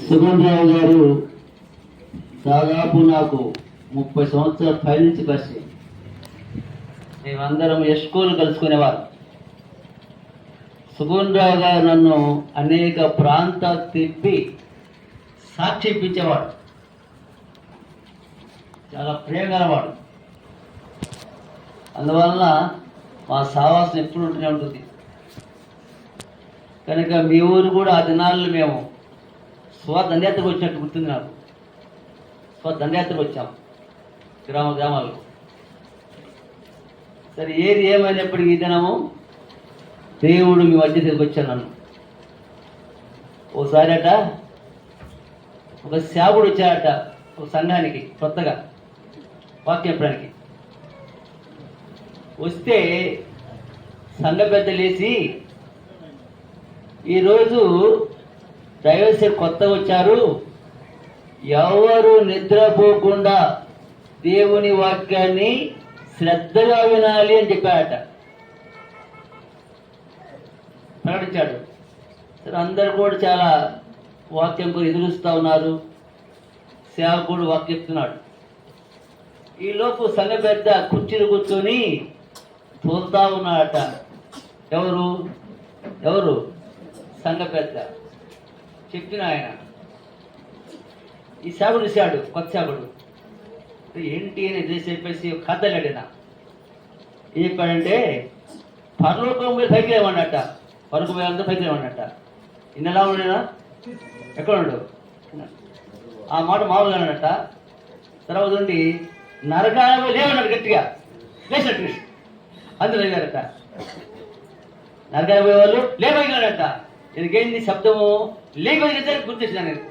సుగంధరావు గారు దాదాపు నాకు 30 సంవత్సరాల పై నుంచి పరిచయం. మేమందరం స్కూల్ కలుసుకునేవారు. సుగంధరావు గారు నన్ను అనేక ప్రాంతాలు తిప్పి సాక్షి ఇప్పించేవాడు. చాలా ప్రేమ గలవాడు. అందువలన మా సావాసం ఎప్పుడు ఉంటూనే ఉంటుంది. కనుక మీ ఊరు కూడా ఆ దినాల్లో మేము స్వదండయాత్రకు వచ్చినట్టు గుర్తుంది నాకు. స్వదండయాత్రకు వచ్చాం గ్రామాలు. సరే, ఏది ఏమైనప్పటికీ ఈ దినము దేవుడు మీ మధ్య తీసుకొచ్చాను నన్ను. ఓసారి అట ఒక సేవకుడు వచ్చాడట ఒక సంఘానికి కొత్తగా వాక్యం చెప్పడానికి. వస్తే సంఘ పెద్ద లేచి, ఈరోజు దైవసేవకులు కొత్తగా వచ్చారు, ఎవరు నిద్రపోకుండా దేవుని వాక్యాన్ని శ్రద్ధగా వినాలి అని చెప్పాడట, ప్రకటించాడు. సరే, అందరు కూడా చాలా వాక్యం కూడా ఎదురుస్తూ ఉన్నారు. సేవకుడు వాక్యం చెప్తున్నాడు. ఈలోపు సంఘ పెద్ద కుర్చీలు కూర్చొని చూస్తూ ఉన్నాడట. ఎవరు సంఘ పెద్ద చెప్పిన ఆయన. ఈ సేవకుడు చూశాడు, కొత్త సేవకుడు. ఏంటి అని ఎదురు చెప్పేసి కథలు అడిగిన. ఏం చెప్పాడంటే, పరలోకం మీద పైకి లేవన్నట్ట, పరుకు పోయాలంతా పైకి లేవన్నట్ట. ఇన్నెలా ఉండేనా, ఎక్కడ ఉండు ఆ మాట మామూలుగా అన్నట్ట. తర్వాత ఉండి నరకాలపై లేవన్నాడు, గట్టిగా లేచినట్టు అందరూ లేవారట. నరకాల పోయేవాళ్ళు లేవగినాడట. ఎందుకేంది శబ్దము లేకపోతే గుర్తించాను నేను.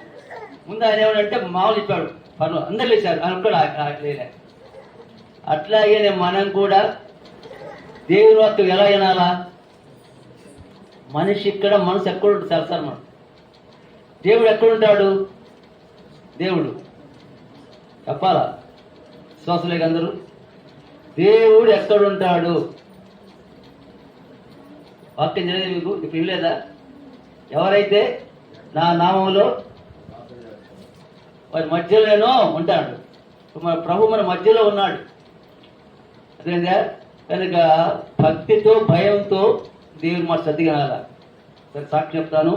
ముందు ఆయన ఏమనంటే మామూలు చెప్పాడు, పనులు అందరు లేచారు, ఆయన కూడా లేలే. అట్లాగే మనం కూడా దేవుని వాక్యం ఎలా వినాలా? మనిషి ఇక్కడ, మనసు ఎక్కడుంటుంది తెలుసారు మనం. దేవుడు ఎక్కడుంటాడు? దేవుడు చెప్పాలా విశ్వాసులేక అందరూ? దేవుడు ఎక్కడుంటాడు? వాక్యం జరిగేది మీకు ఇప్పుడు ఇవ్వలేదా? ఎవరైతే నా నామంలో వారి మధ్యలోనో ఉంటాడు. మన ప్రభు మన మధ్యలో ఉన్నాడు. అదేందా? కనుక భక్తితో భయంతో దేవుని మాట శ్రద్ధగా వినాలా. సరే, సాక్షి చెప్తాను.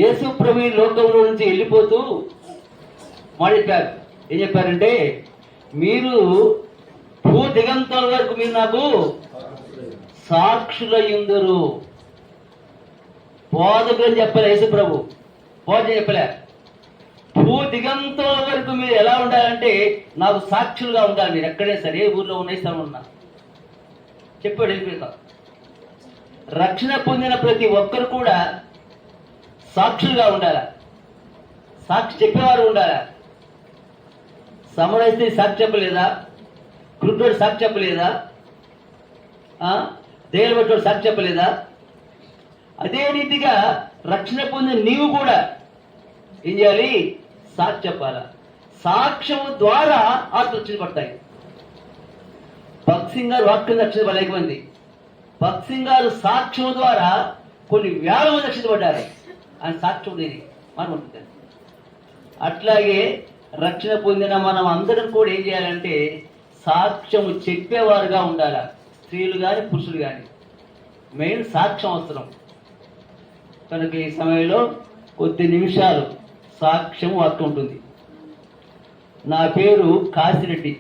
యేసు ప్రభు ఈ లోకంలో నుంచి వెళ్ళిపోతూ మాట చెప్పారు. ఏం చెప్పారంటే, మీరు భూ దిగంతాల వరకు మీరు నాకు సాక్షులయ్యుందరు. బోధకులు చెప్పలే యేసు ప్రభు, బోధ చెప్పలే. భూ దిగంతాల వరకు మీరు ఎలా ఉండాలంటే నాకు సాక్షులుగా ఉండాలి. మీరు ఎక్కడే సరే, ఏ ఊర్లో ఉన్న స్థలం ఉన్నా చెప్పాడు. వెళ్ళిపోతాం. రక్షణ పొందిన ప్రతి ఒక్కరు కూడా సాక్షులుగా ఉండాలా, సాక్షి చెప్పేవారు ఉండాలా. సమరైతే సాక్షి చెప్పలేదా? కృష్ణుడు సాక్షి చెప్పలేదా? దేవుని బట్టి సాక్షి చెప్పలేదా? అదే రీతిగా రక్షణ పొందిన నీవు కూడా ఏం చేయాలి? సాక్షి చెప్పాలా. సాక్ష్యం ద్వారా ఆత్మ రక్షించబడతాయి. భక్త్ సింగ్ గారు వాక్యం రక్షించబడలేకపోయింది. భక్త్ సింగ్ గారు సాక్ష్యం ద్వారా కొన్ని వేల మంది రక్షించబడ్డారు. ఆయన సాక్ష్యం లేని మనం ఉంటుంది. అట్లాగే రక్షణ పొందిన మనం అందరం కూడా ఏం చేయాలంటే సాక్ష్యం చెప్పేవారుగా ఉండాలి. స్త్రీలు కానీ పురుషులు కానీ మెయిన్ సాక్ష్యం అవసరం. కనుక ఈ సమయంలో కొద్ది నిమిషాలు సాక్ష్యం వాక్యం ఉంటుంది. నా పేరు కాశిరెడ్డి.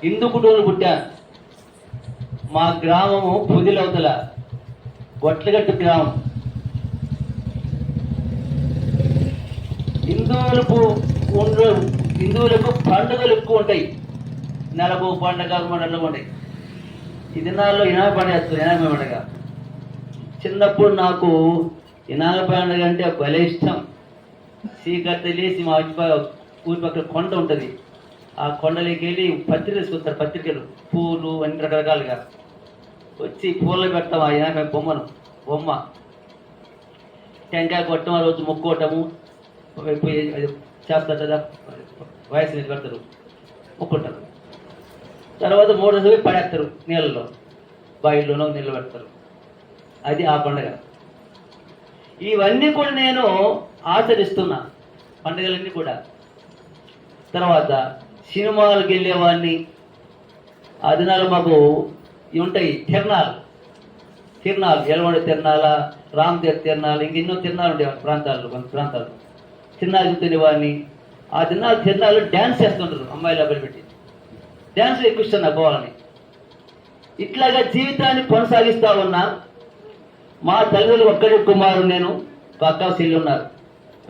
ఇందుకుటూరు పుట్టాను. మా గ్రామము పుదిలవతల గొట్లగట్టు గ్రామం. హిందువులకు పండుగలు ఎక్కువ ఉంటాయి. నెలకు పండుగ మండలం ఉంటాయి. ఈ దినాల్లో ఇనామ పండుగ చేస్తారు. ఇనామ పండుగ చిన్నప్పుడు నాకు ఇనామ పండుగ అంటే భలే ఇష్టం. చీకటి లేసి మా ఊరి పక్కన కొండ ఉంటుంది. ఆ కొండలోకి వెళ్ళి పత్రికలు తీసుకొస్తారు. పత్రికలు, పూలు అన్ని రకరకాలుగా వచ్చి పూలలో పెడతాం. ఆ ఇనామ బొమ్మ టెంకాయ కొట్టడం, ఆ రోజు మొక్కోవటము చేస్తారు కదా, వయసు మీద పెడతారు, మొక్కుంటారు. తర్వాత 3 రోజులు పడేస్తారు నీళ్ళలో, బాయిల్లోనో నీళ్ళు పెడతారు. అది ఆ పండుగ. ఇవన్నీ కూడా నేను ఆచరిస్తున్నా, పండుగలన్నీ కూడా. తర్వాత సినిమాలకు వెళ్ళేవాడిని. ఆ దినాలు మాకు ఇవి ఉంటాయి, తిరణాలు, ఎలవాడ తిరణాల, రామదేవ్ తిరణాలు, ఇంకెన్నో తిరణాలు ఉండేవి ప్రాంతాల్లో, కొంత ప్రాంతాల్లో తిరణాలు తినేవాడిని. ఆ తిరణాలు డ్యాన్స్ చేస్తుంటారు, అమ్మాయిలు అబ్బాయిలు పెట్టి డ్యాన్స్లు ఎక్కువ ఇష్టం నాకు పోవాలని. ఇట్లాగా జీవితాన్ని కొనసాగిస్తా ఉన్నా. మా తల్లిదండ్రులు ఒక్కడి కుమారు, నేను అక్క చెల్లి ఉన్నారు.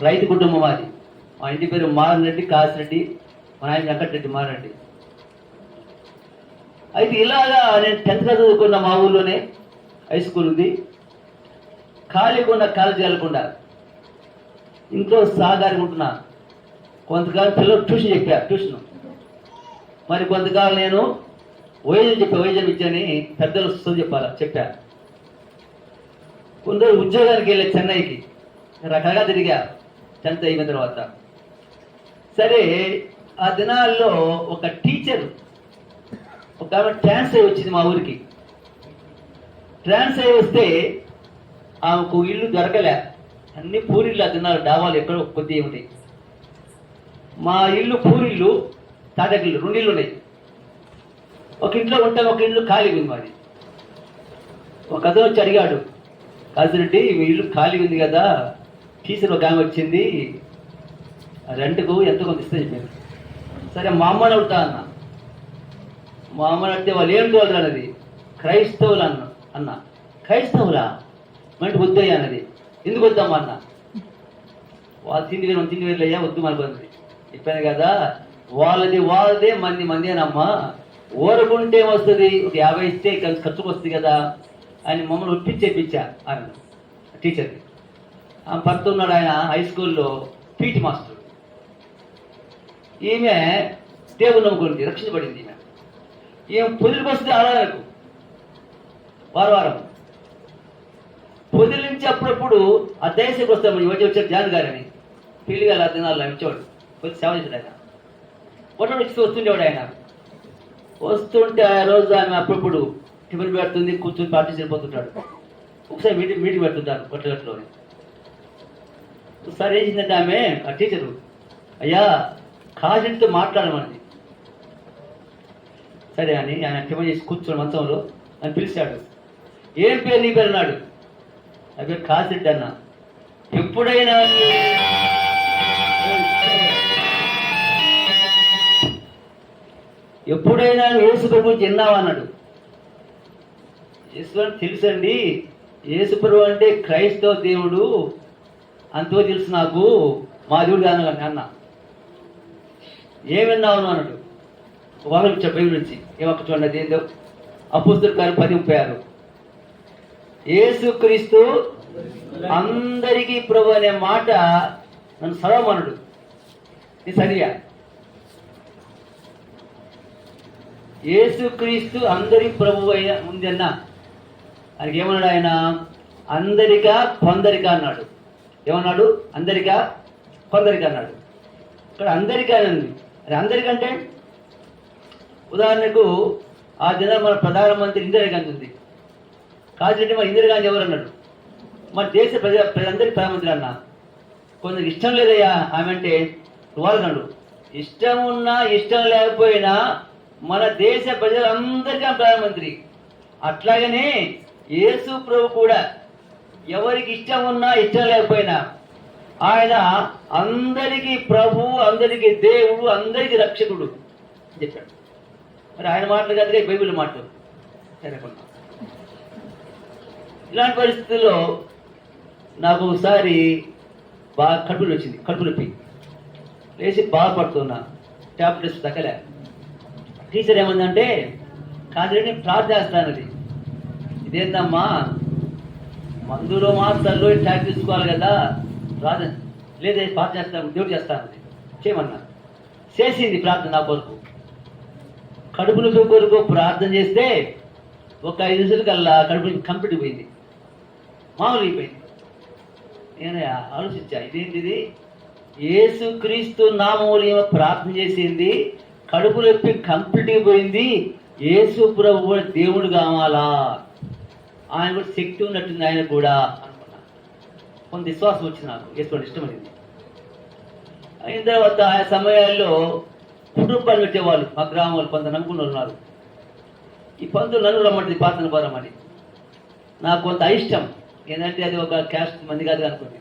రైతు కుటుంబం అది. మా ఇంటి పేరు మారనరెడ్డి కాసిరెడ్డి, మా ఆయన వెంకటరెడ్డి మారరెడ్డి. అయితే ఇలాగా నేను 10th క్లాస్ చదువుకున్న మా ఊళ్ళోనే హై స్కూల్ ఉంది. ఖాళీగా ఉన్న కాలేజీ వెళ్ళకుండా ఇంట్లో సాగారి ఉంటున్నా. కొంతకాలం పిల్లలు ట్యూషన్ చెప్పా, ట్యూషన్. మరి కొంతకాలం నేను వైద్యం విద్యని పెద్దలు చెప్పా. కొందరు ఉద్యోగానికి వెళ్ళే చెన్నైకి రకరకాల తిరిగా 10th అయిన తర్వాత. సరే, ఆ దినాల్లో ఒక టీచర్, ఒక ఆమె ట్రాన్స్ఫర్ వచ్చింది మా ఊరికి. ట్రాన్స్ఫర్ వస్తే ఆమెకు ఇల్లు దొరకలే. అన్ని పూరిళ్ళు, ఆ దినాలు డాబాలు ఎక్కడో కొద్దిగా ఉంటాయి. మా ఇల్లు పూరిళ్ళు, తాటకిల్లు, 2 ఇళ్ళు ఉన్నాయి. ఒక ఇంట్లో ఉంటాం, ఒక ఇల్లు ఖాళీ ఉంది మాది. ఒక అతను వచ్చి అడిగాడు, కాసిరెడ్డి మీ ఇల్లు ఖాళీ ఉంది కదా, టీచర్ ఒక ఆమె వచ్చింది, రెంట్కు ఎంత కొంత ఇస్తే చెప్పాను. సరే మా అమ్మని అడుగుతా అన్న. మా అమ్మని అడిగితే వాళ్ళు ఏం తోలరు అన్నది. క్రైస్తవులు అన్న. క్రైస్తవులా? మంటే వద్దయ్యా అన్నది. ఎందుకు వద్దామా అన్న. వాళ్ళు తిండి వేరు అయ్యా, వద్దు మనకు చెప్పాను కదా, వాళ్ళదే మందేనమ్మా, ఊరకుంటే వస్తుంది, ఒక 50 ఇస్తే ఖర్చుకు వస్తుంది కదా అని మమ్మల్ని ఒప్పించేపించా ఆయన టీచర్కి. ఆమె భర్త ఉన్నాడు, ఆయన హై స్కూల్లో పీటీ మాస్టర్. ఈమె దేవుని నమ్ముకుంది, రక్షించబడింది. ఈమె పొదిలికి వస్తుంది ఆరాధనకు వారం. పొదిలి నుంచి అప్పుడప్పుడు ఆ దేశకు వస్తాము. వచ్చాడు జాన్ గారని, పిల్లిగా ఆ దినాల్లో వచ్చేవాడు, వచ్చి సేవ చేశాడు. ఆయన ఒకటి వచ్చి వస్తుండేవాడు. ఆయన వస్తుంటే ఆ రోజు ఆమె అప్పుడప్పుడు టిఫిన్ పెడుతుంది, కూర్చొని పార్టీ వెళ్ళిపోతుంటాడు. ఒకసారి మీటింగ్ పెడుతుంటారు కొట్టగట్టులోని. ఒకసారి ఏం చేసిందంటే ఆమె, ఆ టీచరు, అయ్యా కాజెంట్తో మాట్లాడమని. సరే అని ఆయన టిఫిన్ చేసి కూర్చొని మంచంలో అని పిలిచాడు. ఏం పేరు నీ పేరు అన్నాడు. నా పేరు కాజెంట్ అన్న. ఎప్పుడైనా యేసు ప్రభు గురించి విన్నావా అన్నాడు. యేసు అని తెలుసండి, యేసు ప్రభు అంటే క్రైస్తవ దేవుడు, అంతో తెలుసు నాకు, మా దేవుడు కాదు అన్న. ఏం విన్నావు అన్నాడు. వాళ్ళు ఇచ్చా బైబిల్ నుంచి ఏమక్క చూడండి, ఏందో అపోస్తలుల కార్యం 10:36. యేసుక్రీస్తు అందరికీ ప్రభు అనే మాట నన్ను చదవమన్నాడు. ఇది సరియా? యేసుక్రీస్తు అందరి ప్రభు అయిన ఉందన్న. ఆయనకి ఏమన్నాడు ఆయన? అందరికా కొందరికా అన్నాడు. ఏమన్నాడు? అందరికా కొందరికా అన్నాడు. ఇక్కడ అందరికా అంది. అది అందరికంటే ఉదాహరణకు ఆ దినం మన ప్రధానమంత్రి ఇందిరాగాంధీ ఉంది. కాదంటే మన ఇందిరాగాంధీ ఎవరు అన్నాడు? మన దేశ ప్రజలందరికీ ప్రధానమంత్రి అన్న. కొందరికి ఇష్టం లేదయ్యా ఆమె అంటే వాళ్ళన్నాడు. ఇష్టం ఉన్నా ఇష్టం లేకపోయినా మన దేశ ప్రజలందరికీ ప్రధానమంత్రి. అట్లాగనే యేసు ప్రభు కూడా ఎవరికి ఇష్టం ఉన్నా ఇష్టం లేకపోయినా ఆయన అందరికీ ప్రభు, అందరికీ దేవుడు, అందరికీ రక్షకుడు చెప్పాడు. మరి ఆయన మాటలు కాదుగా బైబిల్ మాటలు సరేకున్నా. ఇలాంటి పరిస్థితుల్లో నాకు ఒకసారి బాగా కడుపులు వచ్చింది, కడుపు నొప్పి లేచి బాధపడుతున్నా. టాబ్లెట్స్ తగ్గలే. టీచర్ ఏమందంటే, కాదులేని ప్రార్థన చేస్తానది. ఇదేందమ్మా, మందులో మాత్రలో ట్యాక్ తీసుకోవాలి కదా, ప్రార్థన లేదే ప్రార్థన చేస్తాను, దేవుడు చేస్తానది చేయమన్నా. చేసింది ప్రార్థన నా కొరకు. కడుపు నొప్పి కొరకు ప్రార్థన చేస్తే ఒక 5 నిమిషాల కల్లా కడుపు కంప్లీట్ పోయింది, మామూలు అయిపోయింది. నేను ఆలోచించా, ఇదేంటిది? యేసుక్రీస్తు నామములో ప్రార్థన చేసింది, కడుపు నొప్పి కంప్లీట్ అయిపోయింది. యేసు ప్రభు కూడా దేవుడు కావాలా, ఆయన కూడా శక్తి ఉన్నట్టుంది ఆయన కూడా అనుకున్నా. కొంత విశ్వాసం వచ్చింది నాకు, వేసుకోవడం ఇష్టమైంది. అయిన తర్వాత ఆ సమయాల్లో కుటుంబాలు పెట్టేవాళ్ళు మా గ్రామంలో కొంత నమ్ముకుని ఉన్నారు. ఈ పంతులు నన్ను రమ్మంటుంది ప్రార్థన పరమని. నాకు కొంత అయిష్టం, ఏంటంటే అది ఒక క్యాస్ట్ మంది కాదు అనుకోండి.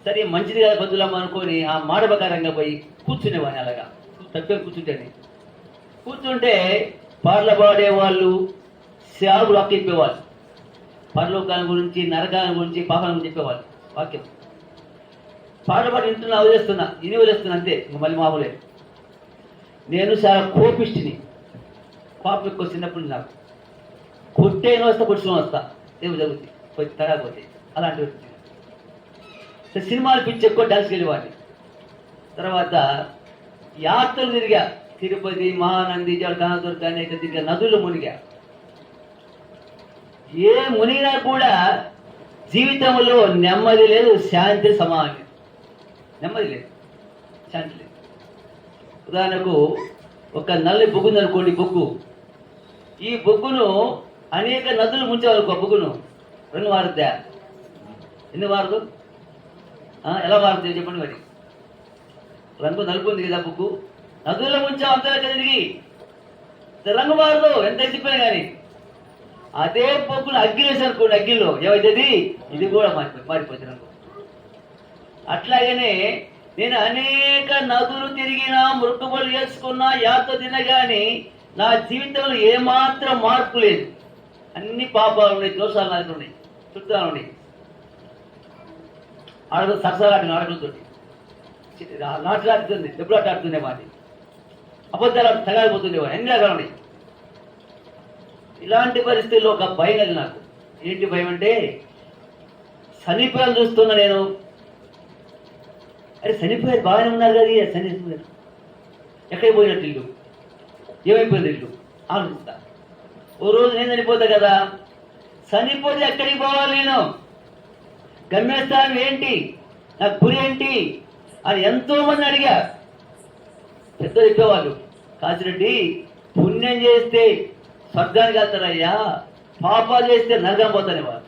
సరే మంచిది కదా బంధువులమ్మ అనుకొని ఆ మాట ప్రకారంగా పోయి కూర్చునేవాడిని. అలాగా తక్కువ కూర్చుంటే పాటలు పాడేవాళ్ళు, సేవకులు వాక్యం చెప్పేవాళ్ళు, పరలోకాల గురించి, నరకాల గురించి, పాపాల గురించి చెప్పేవాళ్ళు వాక్యం. పాట వింటున్నా, వదిలేస్తున్నా అంతే, మళ్ళీ మామూలే. నేను చాలా కోపిష్టిని, పాపం ఎక్కువ చిన్నప్పుడు నాకు కొట్టేను వస్తా, కొట్టుకుని వస్తా, ఏమి జరుగుతుంది కొంచెం తడకపోతే అలాంటివి. సినిమాలు పిచ్చి ఎక్కువ, డాన్స్కి వెళ్ళేవాడిని. తర్వాత యాత్రలు తిరిగా, తిరుపతి, మహానంది, కనదుర్గ, అనేక తిరిగా, నదులు మునిగా. ఏ మునిగినా కూడా జీవితంలో నెమ్మది లేదు, శాంతి సమానం. నెమ్మది లేదు, శాంతి లేదు. ఉదాహరణకు ఒక నల్లి బొగ్గు ఉందనుకోండి, బొగ్గు. ఈ బొగ్గును అనేక నదులు ముంచేవారు. బొగ్గును రెండు వారుద్దా? ఎన్ని వారదు? ఎలా వారుతుంది చెప్పండి మరి. రంగు నలుపు ఉంది కదా బొగ్గు, నదుల్లో ముంచావు అంతా తిరిగి రంగు మారదు ఎంత ఎత్తిపోయినా కానీ. అదే బొగ్గును అగ్గి వేసానుకోండి, అగ్గిలో ఏమైతుంది, ఇది కూడా మారిపోతుంది రంగు. అట్లాగనే నేను అనేక నదులు తిరిగినా, మృక్కుబలు చేసుకున్నా, యాత్ర తినగాని నా జీవితంలో ఏమాత్రం మార్పు లేదు. అన్ని పాపాలు ఉన్నాయి, దోషాలు నాకు ఉన్నాయి, చుట్టాలు ఉన్నాయి. ఆడదు సరసాలాడిన ఆడలతో నాట్లాడుతుంది, దెబ్బలాట ఆడుతుండే వాడిని, అబద్ధాలు తగాలిపోతుండేవాడు, అన్ని రకాలు ఉన్నాయి. ఇలాంటి పరిస్థితుల్లో ఒక భయం అది నాకు. ఏంటి భయం అంటే, చనిపోయాలు చూస్తున్నా నేను. అరే చనిపోయారు, బాగానే ఉన్నారు కదా, చనిపోయారు, ఎక్కడికి పోయినట్టు ఇల్లు, ఏమైపోయింది ఇల్లు ఆలోచిస్తా. ఓ రోజు నేను చనిపోతా కదా, చనిపోతే ఎక్కడికి పోవాలి, నేను గమ్యస్థానం ఏంటి, నాకు గురి ఏంటి అని ఎంతో మంది అడిగా. పెద్ద చెప్పేవాళ్ళు, కాసిరెడ్డి పుణ్యం చేస్తే స్వర్గానికి వెళ్తారయ్యా, పాపాలు చేస్తే నరకం పోతానేవారు.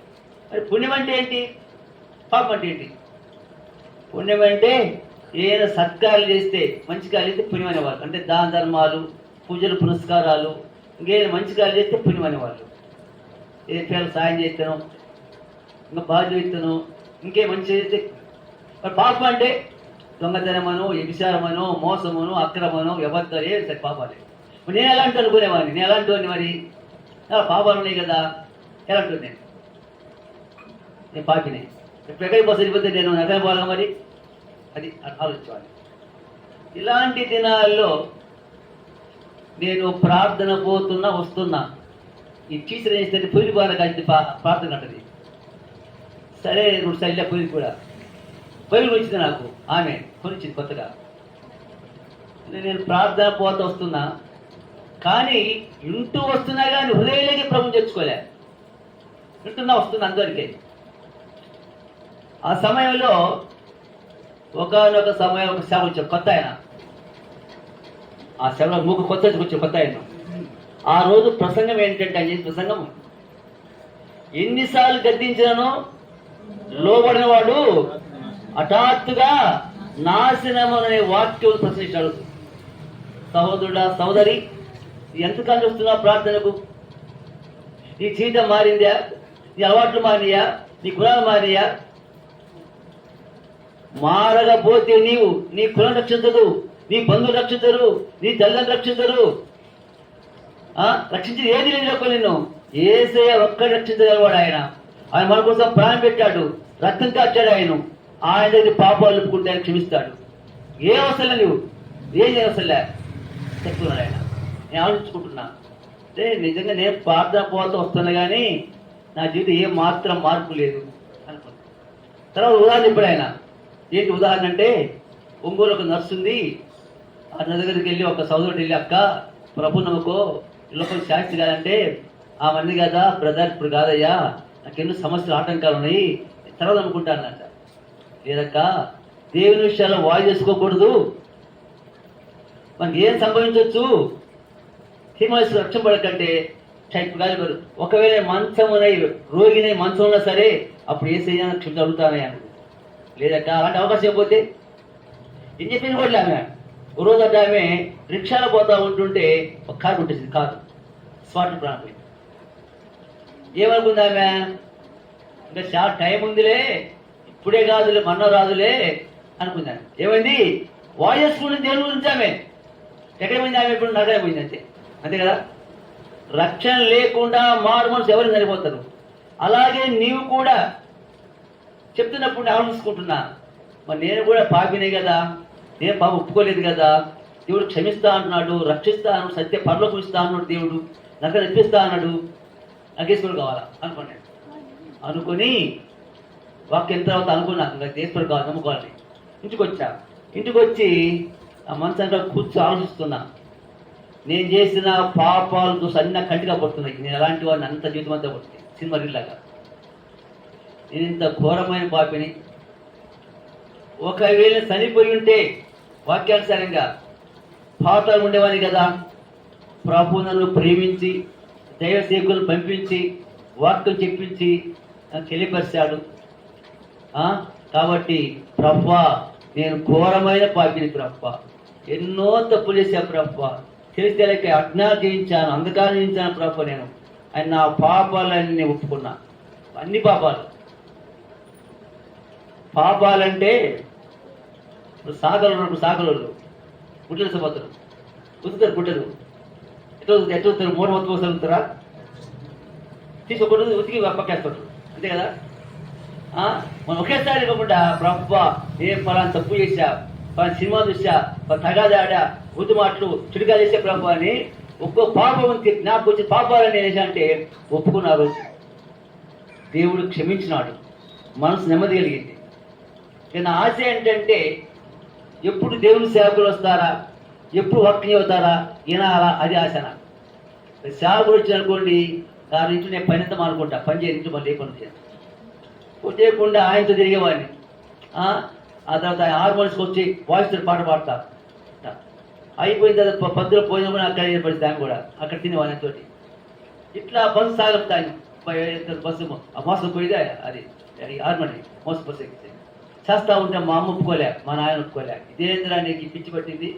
మరి పుణ్యం అంటే ఏంటి, పాపం అంటే ఏంటి? పుణ్యం అంటే ఏదైనా సత్కారాలు చేస్తే, మంచి కార్యాలు చేస్తే పుణ్యం అనేవాళ్ళు. అంటే దాన ధర్మాలు, పూజలు, పునస్కారాలు, ఇంకేదైనా మంచి కార్యాలు చేస్తే పుణ్యం అనేవాళ్ళు. ఏ పేరు సాయం చేస్తాను, ఇంకా బాధ్యత ఇస్తాను, ఇంకే మంచి చేస్తే. మరి పాపం అంటే దొంగతనమనో, వ్యభిచారమనో, మోసమనో, అక్రమనో, ఎవరితో సరే పాపాలే. మరి నేను ఎలాంటి అనుకునేవాడిని, నేను ఎలాంటి వాడిని, మరి పాపాలు ఉన్నాయి కదా, ఎలాంటి నేను పాపినే. ఇప్పుడు ఎక్కడికి పోతే సరిపోతే నేను ఎక్కడ పోవాలా మరి, అది ఆలోచించాలి. ఇలాంటి దినాల్లో నేను ప్రార్థన పోతున్నా వస్తున్నా, ఈ టీచర్ చేస్తే పొయ్యి బాగా కలిసి ప్రార్థన అంటది. సరే 2 సార్లు పొయ్యి కూడా వచ్చింది నాకు, ఆమె కొనిచ్చింది కొత్తగా. నేను ప్రార్థన పోత వస్తున్నా, కానీ ఇంటూ వస్తున్నా కానీ హృదయంలోకి ప్రభుని తెచ్చుకోలే. వింటున్నా వస్తున్నా అందరికీ. ఆ సమయంలో ఒకనొక సమయం ఒక సేవ వచ్చాడు, కొత్త ఆయన. ఆ సేవలో మూకు కొత్త వచ్చి కొత్త ఆయన. ఆ రోజు ప్రసంగం ఏంటంటే, ఆయన చేసిన ప్రసంగం, ఎన్నిసార్లు గద్దించినానో లోబడిన వాడు హఠాత్తుగా నాశనమనే వాక్యం ప్రశ్నించాడు. సహోదరుడా, సహోదరి, ఎంతకాలం చూస్తున్నావు ప్రార్థనకు? నీ జీవితం మారిందా? నీ అలవాట్లు మారినాయా? నీ గుణాలు మారినాయా? మారకపోతే నీవు నీ కులం రక్షించదు, నీ బంధువులు రక్షించరు, నీ తల్లిని రక్షించరు. రక్షించి ఏది లేదు నిన్ను. యేసయ్య ఒక్కడు రక్షించగలవాడు. ఆయన మన కోసం ప్రాణం పెట్టాడు, రక్తం కాచాడు. ఆయన దగ్గర పాపాలు ఒప్పుకుంటే ఆయన క్షమిస్తాడు. ఏ అవసరం నువ్వు ఏం అవసరంలే చెప్తున్నాడు ఆయన. నేను ఆలోచించుకుంటున్నా, అంటే నిజంగా నేను ప్రార్థన పోతూ వస్తున్నా కానీ నా జీవితం ఏం మాత్రం మార్పు లేదు అనుకున్నా. తర్వాత ఉదాహరణ ఇప్పుడు ఆయన ఏంటి ఉదాహరణ అంటే, ఒంగోలు ఒక నర్సు ఉంది. ఆ దగ్గరికి వెళ్ళి ఒక సోదరుడు వెళ్ళి, అక్క ప్రభు నమ్మకో, లోపల శాస్త్రి కాదంటే అవన్నీ కదా బ్రదర్, ఇప్పుడు కాదయ్యా, నాకు ఎన్నో సమస్యలు ఆటంకాలు ఉన్నాయి, తర్వాత అనుకుంటానంట. లేదక్క, దేవుని విషయాల్లో వాయి చేసుకోకూడదు, మనకి ఏం సంభవించవచ్చు, హిమాలయ రక్షణ పడకంటే టైప్ కాదు. ఒకవేళ మంచం రోగినే మంచం ఉన్నా సరే అప్పుడు ఏ సయ్యా క్షమించి అడుగుతానే అనుకో. లేదట అలాంటి అవకాశం ఇవ్వకపోతే ఏం చెప్పింది కూడా ఆమె. ఓ రోజు అట్లా ఆమె రిక్షాలో పోతా ఉంటుంటే ఒక కారు కొట్టేసింది. కారు స్పాట్ ప్రాణం పోయింది. ఏమనుకుంది ఆమె, ఇంకా చాలా టైం ఉందిలే, ఇప్పుడే కాదులే మొన్న రాదులే అనుకుందాం. ఏమైంది, వాయుస్ఫూర్తి దేవుని గురించి ఆమె ఎక్కడ పోయింది, ఆమె ఇప్పుడు నరకనే పోయింది. అంతే అంతే కదా. రక్షణ లేకుండా మారు మనసు ఎవరు సరిపోతారు. అలాగే నీవు కూడా చెప్తున్నప్పుడు ఆలోచించుకుంటున్నా, మరి నేను కూడా పాపినే కదా, నేను పాప ఒప్పుకోలేదు కదా, దేవుడు క్షమిస్తా అంటున్నాడు, రక్షిస్తా అన్నాడు, సత్య పరలోకం ఇస్తా అన్నాడు, దేవుడు నాకు రప్పిస్తా అన్నాడు, నాకు ఈశ్వరుడు కావాలా అనుకున్నాను. అనుకుని వాక్యం తర్వాత అనుకున్నా నాకు ఈశ్వరుడు కావాలి, నమ్ముకోవాలని. ఇంటికి వచ్చి ఆ మనసంతా కూర్చొని ఆలోచిస్తున్నా. నేను చేసిన పాపాలు చూసి అన్న కంటిగా పడుతున్నాయి. నేను ఎలాంటి వాడిని అంత జీవితం అంతా పడుతుంది. సినిమా రీల్లాగా నేను ఇంత ఘోరమైన పాపిని. ఒకవేళ చనిపోయి ఉంటే వాక్యానుసారంగా పాతాలు ఉండేవాడిని కదా. ప్రభు నన్ను ప్రేమించి దైవ సేవకులను పంపించి వాక్యం చెప్పించి నన్ను తెలియపరిచాడు. కాబట్టి ప్రభువా నేను ఘోరమైన పాపిని ప్రభువా, ఎన్నో తప్పులు చేశాను ప్రభువా, తెలిసి అజ్ఞానం చేయించాను, అంధకారం చేయించాను ప్రభువా. నేను ఆయన నా పాపాలన్నీ నేను ఒప్పుకున్నా. అన్ని పాపాలంటే సాగలు గుడ్డలు సపోతారు, ఉతుకుతారు గుడ్డలు. ఎట్లా ఉతారు, మూడు మొత్తం కోసం ఉతుకుతారా, తీసుకోకూడదు, ఉతికి పక్కేస్తారు. అంతే కదా. మనం ఒకేసారి ఇవ్వకుండా ప్రభా నేను పలానా తప్పు చేశా, పలానా సినిమా చూసా, తగాదాడా, బుద్ధి మాటలు చుడిగా చేసే ప్రభు అని ఒక్కో పాపం నాకు వచ్చి పాపాలని నేను అంటే ఒప్పుకున్నారు. దేవుడు క్షమించినాడు, మనసు నెమ్మది కలిగింది. నా ఆశ ఏంటంటే ఎప్పుడు దేవుని సేవకులు వస్తారా, ఎప్పుడు వాక్యం అవుతారా వినాలా, అది ఆశ నాకు. సేవకులు వచ్చి అనుకోండి, దాని నుంచి నేను పనితం అనుకుంటా, పని చేయించి మళ్ళీ చేయకుండా ఆయనతో తిరిగేవాడిని. ఆ తర్వాత హార్మోన్స్కి వచ్చి వాయిస్తో పాట పాడతా. అయిపోయిన తర్వాత పద్దులో భోజనం అక్కడ ఏర్పడితే ఆయన కూడా అక్కడ తినేవాడిని తోటి. ఇట్లా బస్సు సాగుతాను. బస్సు మోసపోయిదే అది హార్మోని మోసపోతే చేస్తా ఉంటే మా అమ్మ ఒప్పుకోలే, మా నాయన ఒప్పుకోలే. ఇదేంద్రా నీకు పిచ్చి పట్టింది,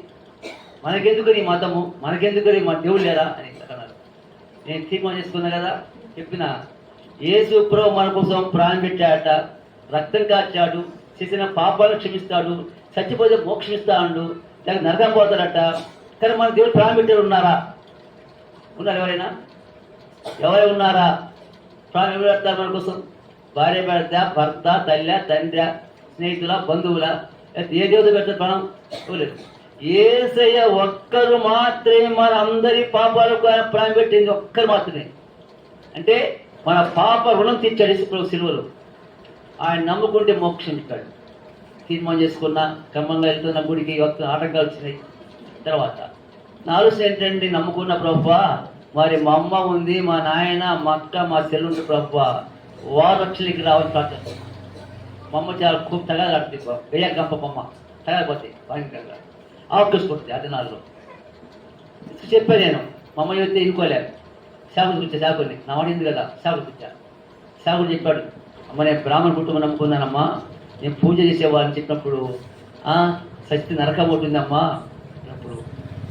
మనకెందుకు నీ మతము, మనకెందుకు మా దేవుడు లేరా అని అన్నారు. నేను తీర్మానం చేసుకున్నా కదా, చెప్పిన యేసు ప్రభువు మన కోసం ప్రాణం పెట్టాడట, రక్తం కార్చాడు, చేసిన పాపాలను క్షమిస్తాడు, చచ్చిపోతే మోక్షం ఇస్తాడు, లేక నరకం పోతాడట. కానీ మన దేవుడు ప్రాణం పెట్టాడు. ఉన్నారా? ఎవరైనా ఉన్నారా? ప్రాణం ఎవరు పెడతారు మన కోసం? భార్య పెడతా, భర్త, తల్లి, తండ్రి, స్నేహితుల, బంధువుల, ఏ దేవుడు పెడతారు ప్రాణం? ఇవ్వలేదు. యేసయ్య ఒక్కరు మాత్రమే మన అందరి పాపాలకు ప్రాణం పెట్టింది, ఒక్కరు మాత్రమే. అంటే మన పాప రుణం తీర్చాడు యేసు సిలువలో. ఆయన నమ్ముకుంటే మోక్షం ఇస్తాడు. తీర్మానం చేసుకున్నా, క్రమంగా వెళ్తున్న గుడికి ఆటంకాలు వచ్చినాయి. తర్వాత నా ఆలోచన ఏంటంటే, నమ్ముకున్న ప్రభువా, మరి మా అమ్మ ఉంది, మా నాయన, మా అక్క, మా చెల్లి ఉంది ప్రభువా, వారు రక్షణకి రావాలని ప్రార్థిస్తాను. మా అమ్మ చాలా खूप తగాలాడుతుంది, వెయ్య గంప బొమ్మ తగాలిపోతాయి, భయంకరంగా ఆవకేసుకుంటుంది. ఆ దినాల్లో చెప్పాను నేను. మా అమ్మ చెప్తే ఇంకోలేదు, శాఖలు కూర్చా, శాఖల్ని నా వాడింది కదా, శాఖలు కూర్చా. శాఖలు చెప్పాడు, అమ్మ నేను బ్రాహ్మణ కుటుంబం నమ్ముకున్నానమ్మా, నేను పూజ చేసేవాళ్ళని చెప్పినప్పుడు సత్య నరకం ఉంటుందమ్మా అన్నప్పుడు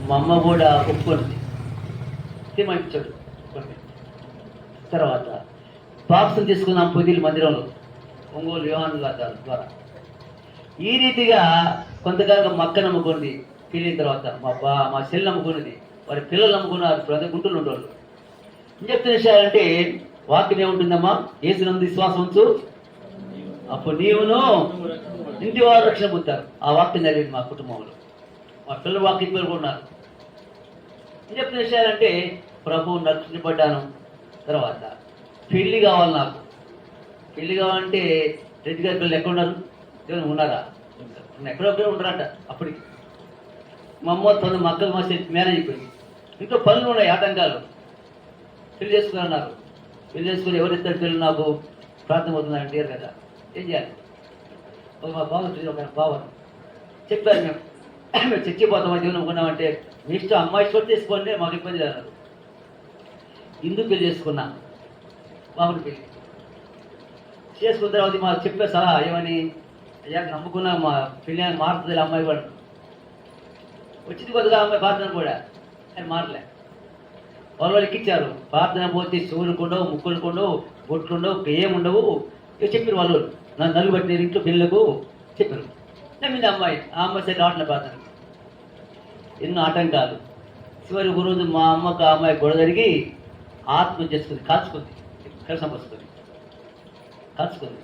మా అమ్మ కూడా ఒప్పుకుంటుంది, తీర్మానించాడు. తర్వాత బాప్సం తీసుకున్నాం పొదిలి మందిరంలో, ఒంగోలు యోహాను గారి ద్వారా. ఈ రీతిగా కొంతకాలంగా మా అక్క నమ్ముకుంది. తెలియని తర్వాత మా చెల్లి నమ్ముకున్నది, వారి పిల్లలు నమ్ముకున్నారు. ప్రతి గుంటూరు ఉండేవాళ్ళు. ఏం చెప్తున్న విషయాలంటే, వాక్యం ఏముంటుందమ్మా, యేసునందు విశ్వాసం ఉంచు, అప్పుడు నీవును ఇంటి వారు రక్షణ పొందుతారు. ఆ వాక్యం జరిగింది మా కుటుంబంలో. మా పిల్లలు వాక్యం పిల్లలు ఉన్నారు. ఏం చెప్తున్న విషయాలంటే, ప్రభువు రక్షించబడ్డాను. తర్వాత పెళ్లి కావాలి నాకు. పెళ్లి కావాలంటే రెడ్డి గారి పిల్లలు ఎక్కడ ఉన్నారు? దేవుని ఉన్నారా? ఎక్కడొక్కడే ఉంటారంట. అప్పటికి మా అమ్మ తొందర మా అక్కలు మా మ్యారేజ్ అయిపోయింది. ఇంకా పనులు ఉన్నాయి, ఆటంకాలు. పెళ్లి చేసుకున్నారు. పెళ్లి చేసుకుని ఎవరిస్తారు పెళ్ళి నాకు ప్రార్థన అవుతుందని అడిగారు కదా, ఏం చేయాలి? మా బావ చెప్పారు, మేము చచ్చిపోతామని దేవుని అనుకున్నామంటే, మీ ఇష్టం, అమ్మాయి ఇష్టం తీసుకోండి, మాకు ఇబ్బంది లేదు. ఇందుకు పెళ్లి చేసుకున్నా. బాబుని పెళ్లి చేసుకున్న తర్వాత మాకు చెప్పే సలహా ఏమని, అయ్యా నమ్ముకున్న మా పెళ్ళి మారుతుంది అమ్మాయి కూడా వచ్చింది కొద్దిగా అమ్మాయి ప్రార్థన కూడా అని మారలే. వాళ్ళు ఎక్కించారు. ప్రార్థన పోతే చెవులకు ఉండవు, ముక్కులకు ఉండవు, బొట్లు ఉండవు, ఏముండవు. ఇక చెప్పారు వాళ్ళు, నన్ను నలుగు పట్టిన ఇంట్లో పెళ్ళకు చెప్పారు. నమ్మింది అమ్మాయి. ఆ అమ్మాయి సరే రావట్లే ప్రార్థన. ఎన్నో ఆటంకాలు. చివరి ఒక రోజు మా అమ్మకు ఆ అమ్మాయి గొడవ జరిగి ఆత్మహత్య చేసుకుంది, కాల్చుకుంది, సంపరుచుకుంది, కాల్చుకుంది.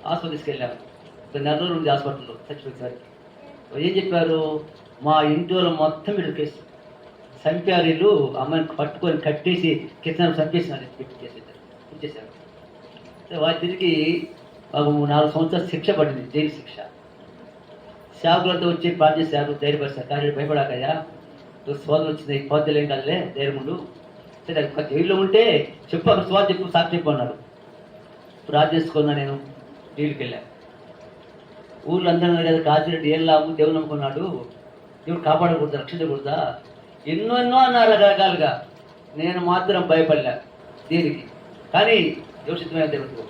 హాస్పిటల్ తీసుకెళ్ళాము. నెల రోజులు ఉంది హాస్పిటల్లో చచ్చిపోయేసరికి. ఏం చెప్పారు, మా ఇంటి వాళ్ళు మొత్తం వీళ్ళు కేసు చంపారు, వీళ్ళు అమ్మాయిని పట్టుకొని కట్టేసి కింద చంపేసినారు, ఇచ్చేసారు. వాళ్ళు తిరిగి మాకు 4 సంవత్సరాలు శిక్ష పడింది, జైలు శిక్ష. సేవకులతో వచ్చి ప్రార్థన చేశారు, ధైర్యపరిచారు. కానీ భయపడాకయ్యా, స్వాదం వచ్చింది, పోతలు ఏం కాదులే, ధైర్యముండు. సరే ఒక జైల్లో ఉంటే చెప్పు, అక్కడ స్వాద చెప్పు, సాక్షి చెప్పు అన్నారు. ప్రార్థన చేసుకున్నా. నేను జైలుకి వెళ్ళాను. ఊళ్ళో అందరూ కదా, కాశీరెడ్డి ఏం లాభం, దేవుడు నమ్ముకున్నాడు, దేవుడు కాపాడకూడదా, రక్షించకూడదా, ఎన్నో అన్నారు రకరకాలుగా. నేను మాత్రం భయపడలే దీనికి. కానీ దేవుడు సిద్ధమైన దేవుడు.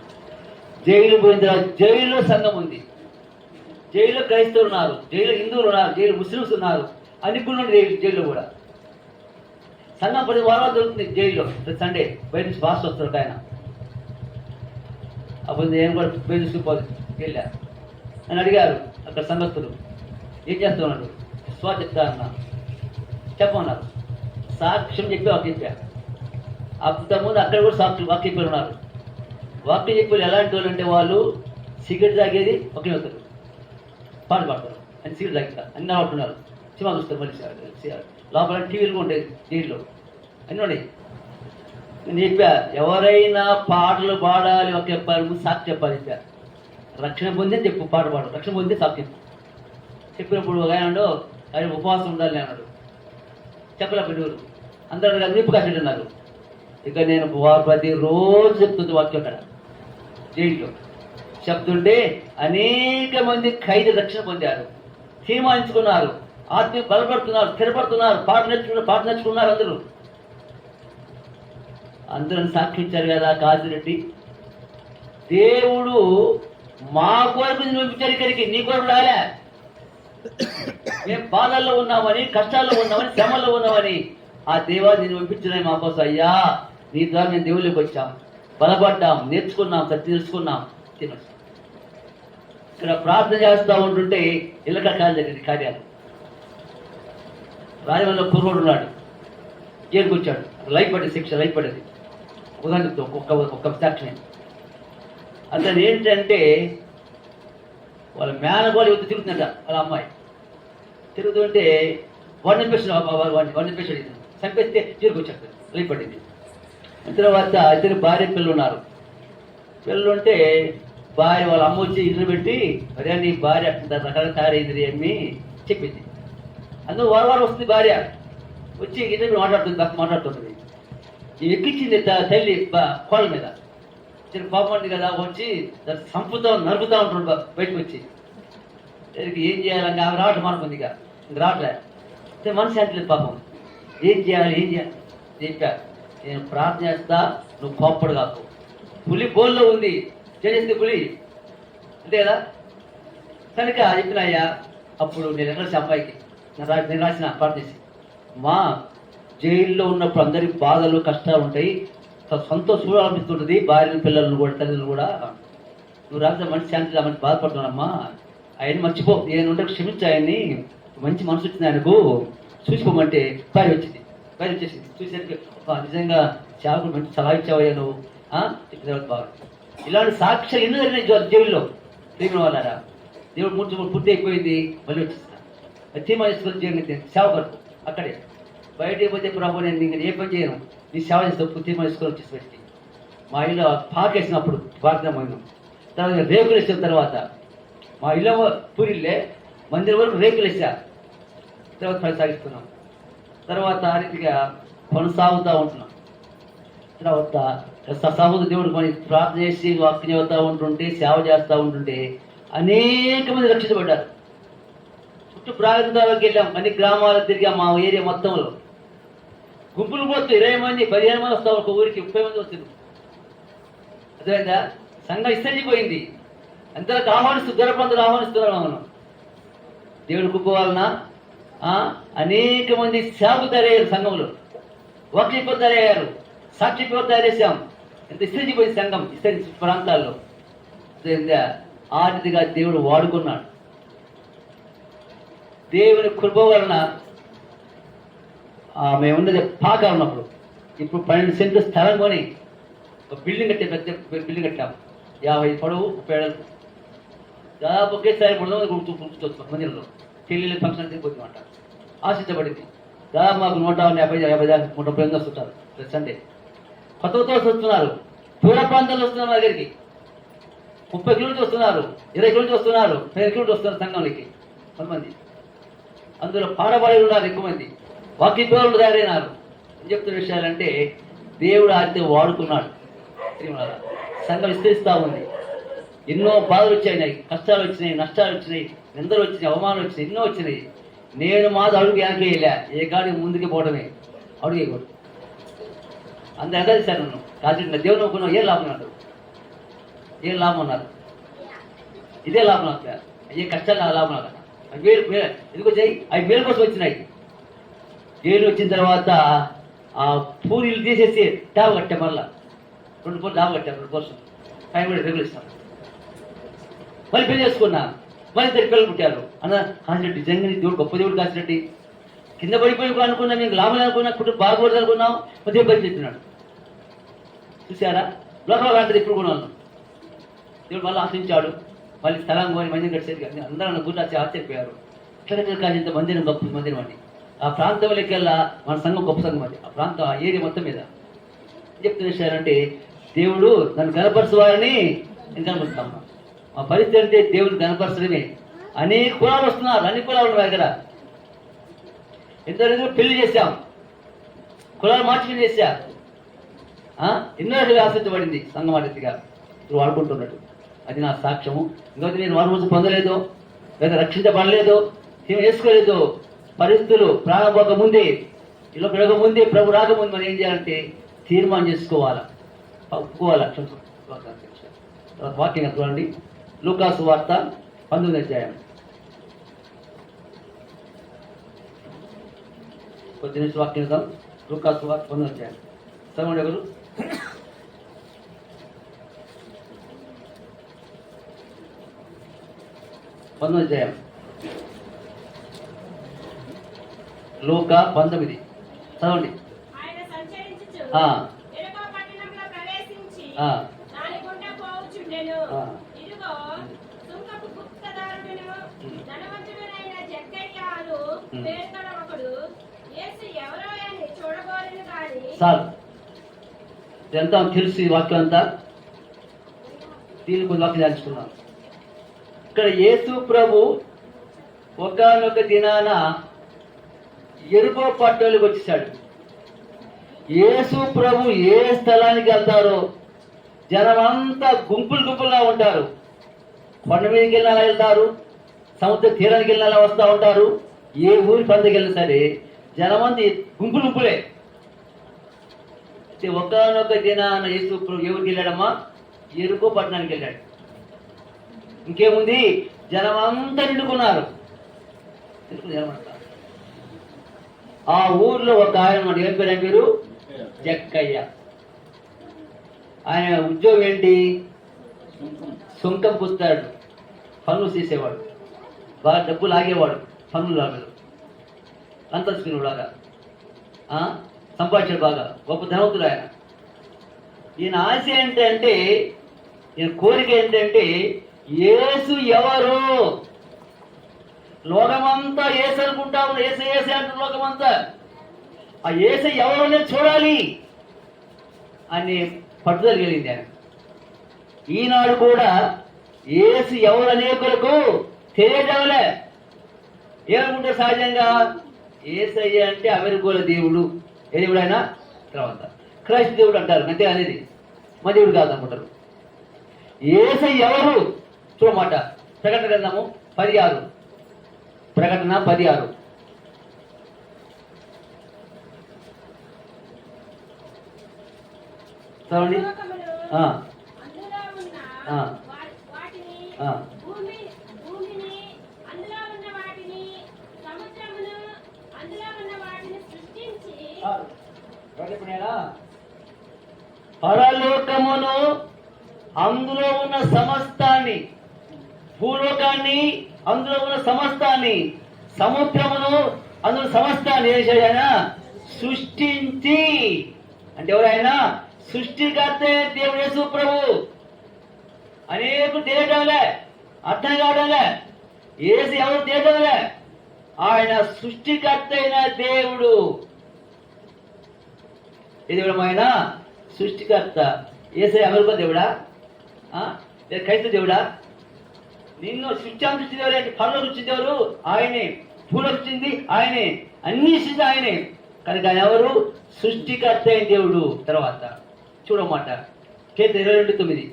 జైలు పోయిన తర్వాత జైల్లో సంఘం ఉంది, జైల్లో క్రైస్తవులు ఉన్నారు, జైలు హిందువులు ఉన్నారు, జైలు ముస్లిమ్స్ ఉన్నారు, అన్ని కూడా జైల్లో కూడా సంఘం 10 వారాలు దొరుకుతుంది జైల్లో. ప్రతి సండే బయట నుంచి ఫాస్ట్ వస్తారు ఆయన. అప్పుడు నేను కూడా బయట చూసిపోదు వెళ్ళా అని అడిగారు అక్కడ సంఘస్థులు, ఏం చేస్తున్నాడు, స్వా చెప్తా అన్నా, చెప్పమన్నారు. సాక్ష్యం చెప్పి వాక్యం చెప్పారు. అంతకుముందు అక్కడ కూడా సాక్షులు వాక్యం చెప్పి ఉన్నారు. వాక్యం చెప్పి ఎలాంటి వాళ్ళు అంటే, వాళ్ళు సిగరెట్ తాగేది ఒకే అవుతారు, పాటలు పాడతారు అని సిగరెట్ తాగుతారు, అన్నీ ఆడుతున్నారు, సినిమా చూస్తారు, మళ్ళీ లోపల టీవీలు ఉంటాయి జైల్లో, అన్నీ ఉన్నాయి. నేను చెప్పా, ఎవరైనా పాటలు పాడాలి, ఒక చెప్పారు, సాక్షి చెప్పాలి. చెప్పా, రక్షణ పొందే చెప్పు, పాట పాడు, రక్షణ పొందే సాక్షి చెప్పినప్పుడు ఒక ఆయన ఉపవాసం ఉండాలి అన్నాడు. చెప్పలేకపోయారు అందరూ కదా, నిప్పు కాసి ఉన్నారు. ఇక నేను ప్రతిరోజు చెప్తుంది వాక్యం అక్కడ జైల్లో చెప్తుంటే అనేక మంది ఖైదీ రక్షణ పొందారు, తీర్మానించుకున్నారు, ఆత్మీయ బలపడుతున్నారు, స్థిరపడుతున్నారు, పాట నేర్చుకున్నారు. అందరూ సాక్షించారు కదా. కాశీరెడ్డి, దేవుడు మా కొరకు పంపించారు ఇక్కడికి, నీ కొరకు రాలే. మేము బాధల్లో ఉన్నామని, కష్టాల్లో ఉన్నామని, శ్రమల్లో ఉన్నామని ఆ దేవాన్ని నేను పంపించినాయి మా కోసం. అయ్యా, నీ ద్వారా మేము దేవుళ్ళకి వచ్చాం, బలపడ్డాం, నేర్చుకున్నాం, సత్యం తెలుసుకున్నాం, తినొచ్చు. ఇక్కడ ప్రార్థన చేస్తూ ఉంటుంటే ఇళ్ళక కాలు జరిగింది కార్యాలు. రాజవల్ల కుర్రోడు ఉన్నాడు, జైలుకి వచ్చాడు. లైఫ్ పడేది, శిక్ష లైఫ్ పడేది. ఉదాహరణతో ఒక్క సాక్షి. అతను ఏంటంటే వాళ్ళ మేనగోళ యువత తిరుగుతుందట. వాళ్ళ అమ్మాయి తిరుగుతుంటే వాడిని చంపేశాడు. చంపేస్తే జైలుకి వచ్చాడు, లైఫ్ పడింది. తర్వాత ఇద్దరు భార్య పిల్లలు ఉన్నారు. పిల్లలు ఉంటే భార్య వాళ్ళ అమ్మ వచ్చి ఇల్లు పెట్టి, మరే నీ భార్య రకాల తయారైంది అని చెప్పింది. అందులో వారం వస్తుంది భార్య వచ్చి ఇద్దరు మాట్లాడుతుంది. ఎక్కించింది తల్లి కోళ్ళ మీద. చిన్న పాపం ఉంది కదా, వచ్చి నరుకుతా ఉంటుండ్రు బయటకు వచ్చి. ఏం చేయాలని ఆమె రావటం అనుకుంది, ఇక రావట్లే. మనసు అంటలేదు పాపం. ఏం చేయాలి చెప్పా, నేను ప్రార్థన చేస్తా, నువ్వు కోప్పడు కాకు. పులి బోల్లో ఉంది, చేసేది పులి అంతే కదా. కనుక చెప్పినాయ్యా. అప్పుడు నేను ఎక్కడ అమ్మాయికి నేను రాసిన ప్రార్థించి, మా జైల్లో ఉన్నప్పుడు అందరికి బాధలు కష్టాలు ఉంటాయి, సంతోషం అనిపిస్తుంటుంది, భార్యలు పిల్లలను కూడా తల్లిని కూడా. నువ్వు రాసిన మంచి శాంతి మంచి బాధపడుతున్నానమ్మా, ఆయన మర్చిపో, నేను ఉంటే క్షమించి ఆయన్ని, మంచి మనసు వచ్చింది ఆయనకు, చూసుకోమంటే భార్య వచ్చింది. భార్య వచ్చేసింది. చూసేసరికి నిజంగా సేవకుడు మంచి సలహా ఇచ్చావయ్యా నువ్వు చెప్పిన తర్వాత బాగా. ఇలాంటి సాక్ష్యాలు ఎన్నో జరిగినాయి జైల్లో. ప్రేమ వాళ్ళారా, దేవుడు పూర్తి అయిపోయింది, మళ్ళీ వచ్చేస్తాను తీర్మానించుకొని సేవ కొరకు అక్కడే. బయటకి పోతే ప్రభు నేను ఇంకా ఏ పని చేయను, నీ సేవ చేస్తే తీర్మానించుకొని వచ్చేసి పెట్టి మా ఇల్లు పాకేసినప్పుడు ప్రార్థన. తర్వాత రేకులు వేసిన తర్వాత మా ఇళ్ళ పూరిల్లే మందిరం వరకు రేకులు వేసా. తర్వాత కొనసాగిస్తున్నాం. తర్వాత ఆ రీతిగా కొనసాగుతూ ఉంటున్నాం. తర్వాత సహోదరు దేవుడు మనం ప్రార్థన చేసి వాక్యం చదువుతూ ఉంటుంటే, సేవ చేస్తూ ఉంటుంటే అనేక మంది రక్షించబడ్డారు. చుట్టూ ప్రాంతాలకు వెళ్ళాం, అన్ని గ్రామాలకు తిరిగాం. మా ఏరియా మొత్తంలో గుంపులు పోతే 20 మంది 15 మంది వస్తాం, ఒక ఊరికి 30 మంది వస్తుంది. అర్థమైందా? సంఘం ఇస్తరిపోయింది. ఎంతకు దూరపందులు ఆహ్వానిస్తున్నాడు. మనం దేవుడి కృప వలన అనేక మంది సేవకు తయారయ్యారు, సంఘంలో వాక్యకు తయారయ్యారు, సాక్షికు తయారేసాం. ఎంత విస్తరించిపోయింది సంఘం, విస్తరించి ప్రాంతాల్లో. ఆ రీతిగా దేవుడు వాడుకున్నాడు. దేవుని కృప వలన మేము ఉన్నది పాక ఉన్నప్పుడు, ఇప్పుడు 12 సెంట్లు స్థలం కొని ఒక బిల్డింగ్ కట్టే, పెద్ద బిల్డింగ్ కట్టాము. 50 పొడవు 30 ఏళ్ళకు. దాదాపు ఒకేసారి 300 కూర్చోవచ్చు మందిరంలో. పెళ్ళిళ్ళు ఫంక్షన్ తిరిగిపోతుందంట. ఆశించబడింది. దాదాపు మాకు 150 దాకా 130 వస్తుంటారు ప్రతి సండే. కొత్త వస్తున్నారు, దూర ప్రాంతాల్లో వస్తున్నారు మా దగ్గరికి. 30 కిలోమీటర్లు వస్తున్నారు, 20 కిలోమీటర్లు వస్తున్నారు, 10 కిలోమీటర్లు వస్తున్నారు సంఘంలోకి కొంతమంది. అందులో పాడబాడి ఉన్నారు, ఎక్కువ మంది వాక్యపరులు తయారైనారు. ఏం చెప్తున్న విషయాలంటే దేవుడు ఆడితే వాడుకున్నాడు. సంఘం విస్తరిస్తూ ఉంది. ఎన్నో బాధలు వచ్చాయి, కష్టాలు వచ్చినాయి, నష్టాలు వచ్చినాయి, నిందలు వచ్చినాయి, అవమానాలు వచ్చినాయి, ఎన్నో వచ్చినాయి. నేను మాది అడుగు వెనక్కి వెళ్ళా, ఏ కాడికి ముందుకు పోవడమే, అడుగు వేయకూడదు. అందరూ ఎగరిస్తారు నన్ను. కాదు దేవుని నమ్ముకున్నావు, ఏం లాభం అన్నారు, ఏం లాభం అన్నారు, ఇదే లాభం నాకు, ఏ కష్టాలు నాకు లాభం నాకు. ఎందుకు వచ్చాయి? 5 వేల కోసం వచ్చినాయి. వేలు వచ్చిన తర్వాత ఆ పూరీలు తీసేసి డాబు కట్టా, మళ్ళా 2 పూలు డాబు కట్టా, 2 కోసం 5 కూడా రెగ్యులర్ ఇస్తాను. మళ్ళీ పెళ్లి చేసుకున్నా, మళ్ళీ 2 పిల్లలు పుట్టారు. అన్న కాసినట్టు నిజంగా దేవుడు గొప్ప దేవుడు కాసినట్టు. కింద పడిపోయి అనుకున్నా, మీకు లాభం అనుకున్నా, కుటుంబం బాగుపడదు అనుకున్నాం, దేవుడు పని చెప్తున్నాడు. చూసారా? లోకంలో అంటారు ఇప్పుడు కూడా. దేవుడు మళ్ళీ ఆశించాడు. మళ్ళీ స్థలం కొని మందిరం కట్టేది. అందరూ నన్ను గురించి ఆశ్చర్యపోయారు. ఎక్కడ కానీ ఇంత మందిరం, గొప్ప మందిరం అని. ఆ ప్రాంతంలోకెల్లా మన సంఘం గొప్ప సంఘం అది. ఆ ప్రాంతం, ఆ ఏరియా మొత్తం మీద చెప్తున్న విషయాలంటే దేవుడు నన్ను కనపరచువారని నేను కనపరుస్తాను. మా పరిస్థితి అంటే దేవుడు కనపరచడమే. అనేక కులాలు వస్తున్నారు, అన్ని కులాలు ఉన్నాయి దగ్గర. ఎంతో పెళ్లి చేశాం, కులాలు మార్చి చేశా. ఎన్నో ఆశించబడింది సంఘం ఆ రీతిగా ఇప్పుడు వాడుకుంటున్నట్టు. అది నా సాక్ష్యము. ఇంకొకటి నేను వారి రోజు పొందలేదు, లేదా రక్షించబడలేదు, ఏమి వేసుకోలేదు. పరిస్థితులు ప్రారంభక ముందే, ఇలా పెరగ ముందే, ప్రభు రాకముందు మనం ఏం చేయాలంటే తీర్మానం చేసుకోవాలా, ఒప్పుకోవాలా. వాక్యం చూడండి, లూకాసు వార్త 19వ అధ్యాయం. కొద్ది నిమిషం వాక్యం. లూకాసు వార్త 19వ అధ్యాయం చదవండి ఎవరు? అధ్యాయం లూకా 19 చదవండి. సార్ ఎంత తెలుసు ఈ వాక్యం అంతా, దీని కొన్ని వాక్యం తెలుసుకున్నాం. ఇక్కడ యేసు ప్రభు ఒకానొక దినాన ఎరుకో పట్టణంలోకి వచ్చేసాడు. యేసు ప్రభు ఏ స్థలానికి వెళ్తారో జనమంతా గుంపులు గుంపులుగా ఉంటారు. కొండ మీదకి వెళ్ళినా వెళ్తారు, సముద్ర తీరానికి వెళ్ళినా వస్తూ ఉంటారు. ఏ ఊరి పందకి వెళ్ళినా సరే జనమంది గుంపులు గుంపులే. ఒకానొక దినాన యేసు ప్రభు ఎవరికి వెళ్ళాడమ్మా? ఎరుకో పట్టణానికి వెళ్ళాడు. ఇంకేముంది, జనమంతా నిండుకున్నారు. ఆ ఊర్లో ఒక ఆయన, ఏం పేరు, పేరు జక్కయ్య. ఆయన ఉద్యోగం ఏంటి? సుంకం పుస్తాడు, పనులు చేసేవాడు, బాగా డబ్బు లాగేవాడు, పనులు లాగడు, అంతస్తుకుని లాగా సంపాదించాడు, బాగా గొప్ప ధనవంతుడు ఆయన. ఈయన ఆశ ఏంటంటే, ఈయన కోరిక ఏంటంటే యేసు ఎవరు? లోకమంతా యేసు అనుకుంటా ఉంది, యేసు యేసు అంటారు లోకమంతా. ఆ యేసు ఎవరు అనేది చూడాలి అని పట్టుదల కలిగింది ఆయన. ఈనాడు కూడా యేసు ఎవరు అనేకులకు తెలియజేయలే. ఏమనుకుంటారు సహజంగా? యేసయ్య అంటే అమెరికోల దేవుడు. ఏ దేవుడు ఆయన? తర్వాత క్రైస్త దేవుడు అంటారు, అంతే అనేది మా దేవుడు కాదు అనుకుంటారు. యేసయ్య ఎవరు చూడమాట. ప్రకటన గ్రంథము 16, ప్రకటన 16. చదవండి. భూమిని అందులో ఉన్న వాటిని సముద్రమును అందులో ఉన్న వాటిని సృష్టించి పరలోకమును అందులో ఉన్న సమస్తాన్ని, భూలోకాన్ని అందులో ఉన్న సమస్తాన్ని, సముద్రమును అందులో సమస్తాన్ని చేశాడు సృష్టించి. అంటే ఎవరైనా సృష్టికర్తే దేవుడు యేసు ప్రభు. అనేకులు తెలియటంలే, అర్థం కావడంలే, ఏసు ఎవరు తెలియటంలే. ఆయన సృష్టికర్త అయిన దేవుడు. ఏ దేవుడు? ఆయన సృష్టికర్త. ఏసై అమెరికా దేవుడా? క్రైస్తవ దేవుడా? నిన్ను సృష్టి దేవుడు అంటే పనులు సృష్టించేవారు ఆయనే, పూల సృష్టింది ఆయనే, అన్ని సృష్టి ఆయనే. కనుక ఆయన ఎవరు? సృష్టికర్త అయిన దేవుడు. తర్వాత చూడమాట కీర్తన 22:9.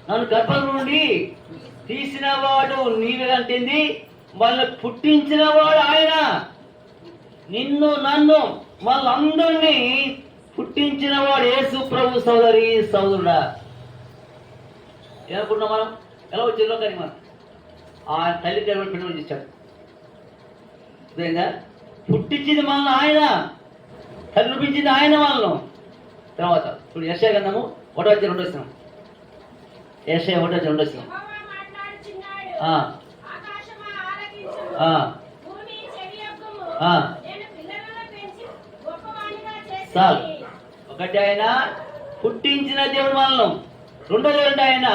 నన్ను గర్భం నుండి తీసిన వాడు నీవే అంటుంది. మళ్ళీ పుట్టించిన వాడు ఆయన. నిన్ను నన్ను వాళ్ళందరినీ పుట్టించిన వాడు యేసు ప్రభు. సోదరి సోదరుడా, ఏమనుకుంటున్నాం మనం? ఎలా వచ్చిందో కానీ మనం ఆ తల్లి గర్భం పిల్లలు ఇచ్చాడు. పుట్టించింది మనల్ని ఆయన, కనిపించింది ఆయన మనల్ని. తర్వాత ఇప్పుడు యెషయా గ్రంథము 1:2. యెషయా 1:2. సార్, ఒకటి ఆయన పుట్టించిన దేవుడు మనల్ని, రెండోది ఏంటి? ఆయన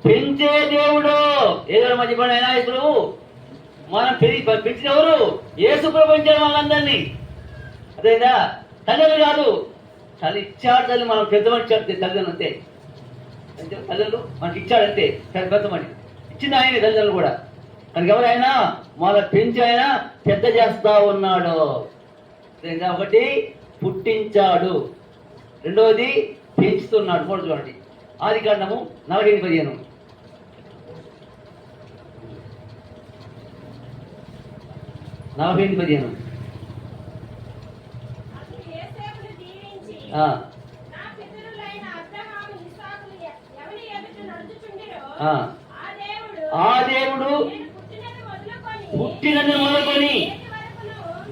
పెంచే దేవుడు. ఏదో మర్చిపోయిన ఆయన ఇప్పుడు మనం పెంచిన ఎవరు? యేసు ప్రభు పెంచాడు వాళ్ళందరినీ. అదేనా? తల్లి కాదు, తల్లి ఇచ్చాడు. తల్లి మనం పెద్దమని ఇచ్చాడు. తల్లిదండ్రులు అంతే, తల్లిదండ్రులు మనకి ఇచ్చాడు అంతే. పెద్దమని ఇచ్చింది ఆయన, తల్లిదండ్రులు కూడా. కనుక ఎవరైనా మన పెంచి ఆయన పెద్ద చేస్తా ఉన్నాడు. ఒకటి పుట్టించాడు, రెండవది పెంచుతున్నాడు. కూడా చూడండి ఆదికాండము 40:15. ఆ దేవుడు పుట్టినది మొదలుకొని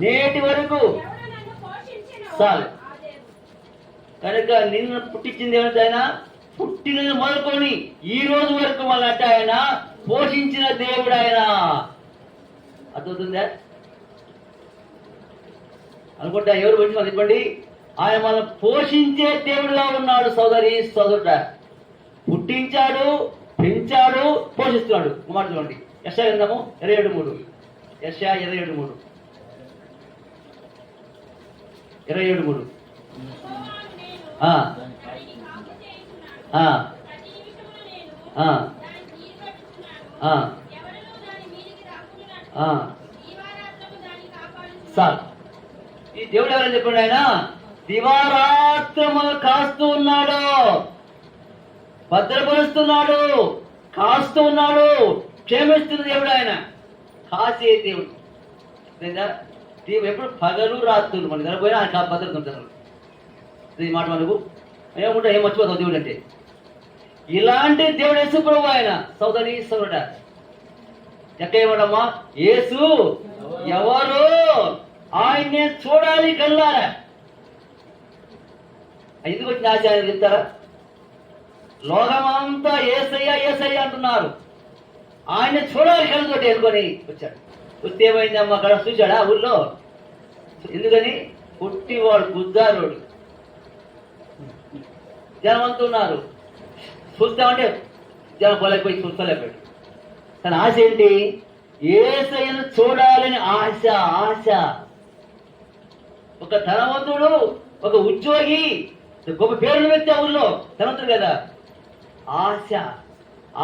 నేటి వరకు చాలు. కనుక నిన్ను పుట్టించింది ఏమిటైనా? పుట్టినది మొదలుకొని ఈ రోజు వరకు మళ్ళీ అంటే ఆయన పోషించిన దేవుడు ఆయన. అర్థమవుతుందా? అనుకుంటా ఎవరు గురించి మనం చెప్పండి. ఆయన మనం పోషించే దేవుడుగా ఉన్నాడు. సోదరి సోదరుడా, పుట్టించాడు, పెంచాడు, పోషిస్తున్నాడు. మాట చూడండి యెషయా గ్రంథము 27:3. యెషయా 27:3. సార్, ఈ దేవుడు ఎవరని చెప్పండి? ఆయన దివారాత్రములు కాస్తూ ఉన్నాడు, భద్రపరుస్తున్నాడు, కాస్తూ ఉన్నాడు, క్షేమిస్తున్న దేవుడు ఆయన. కాసే దేవుడు. దేవుడు ఎప్పుడు పగలు రాత్రులు మన నిద్రపోయినా ఆయన భద్రత ఉంటారు. ఈ మాట మనకు ఏముంటా ఏం మర్చిపోతావు దేవుడు అంటే. ఇలాంటి దేవుడు యేసు ప్రభు ఆయన. సోదరి సోదరుడా, ఎక్కడమ్మా యేసు ఎవరు? ఆయన్నే చూడాలి కళ్ళారా. ఎందుకు వచ్చిన ఆచార్యులు చెప్తారా? లోకమంతా ఏసయ్య ఏసయ్య అంటున్నారు, ఆయన చూడాలి కళ్ళతోటి అనుకొని వచ్చాడు. వస్తే ఏమైందమ్మా? అక్కడ చూశాడా ఊళ్ళో? ఎందుకని? పుట్టివాడు గుద్దారోడు, జనం అంటున్నారు. చూస్తామంటే జనం పోలేకపోయి చూస్తలేకపోయాడు. తన ఆశ ఏంటి? యేసయ్యను చూడాలని ఆశ. ఆశ. ఒక ధనవంతుడు, ఒక ఉద్యోగి, గొప్ప పేరును వ్యక్తి ఊళ్ళో ధనవంతుడు కదా. ఆశ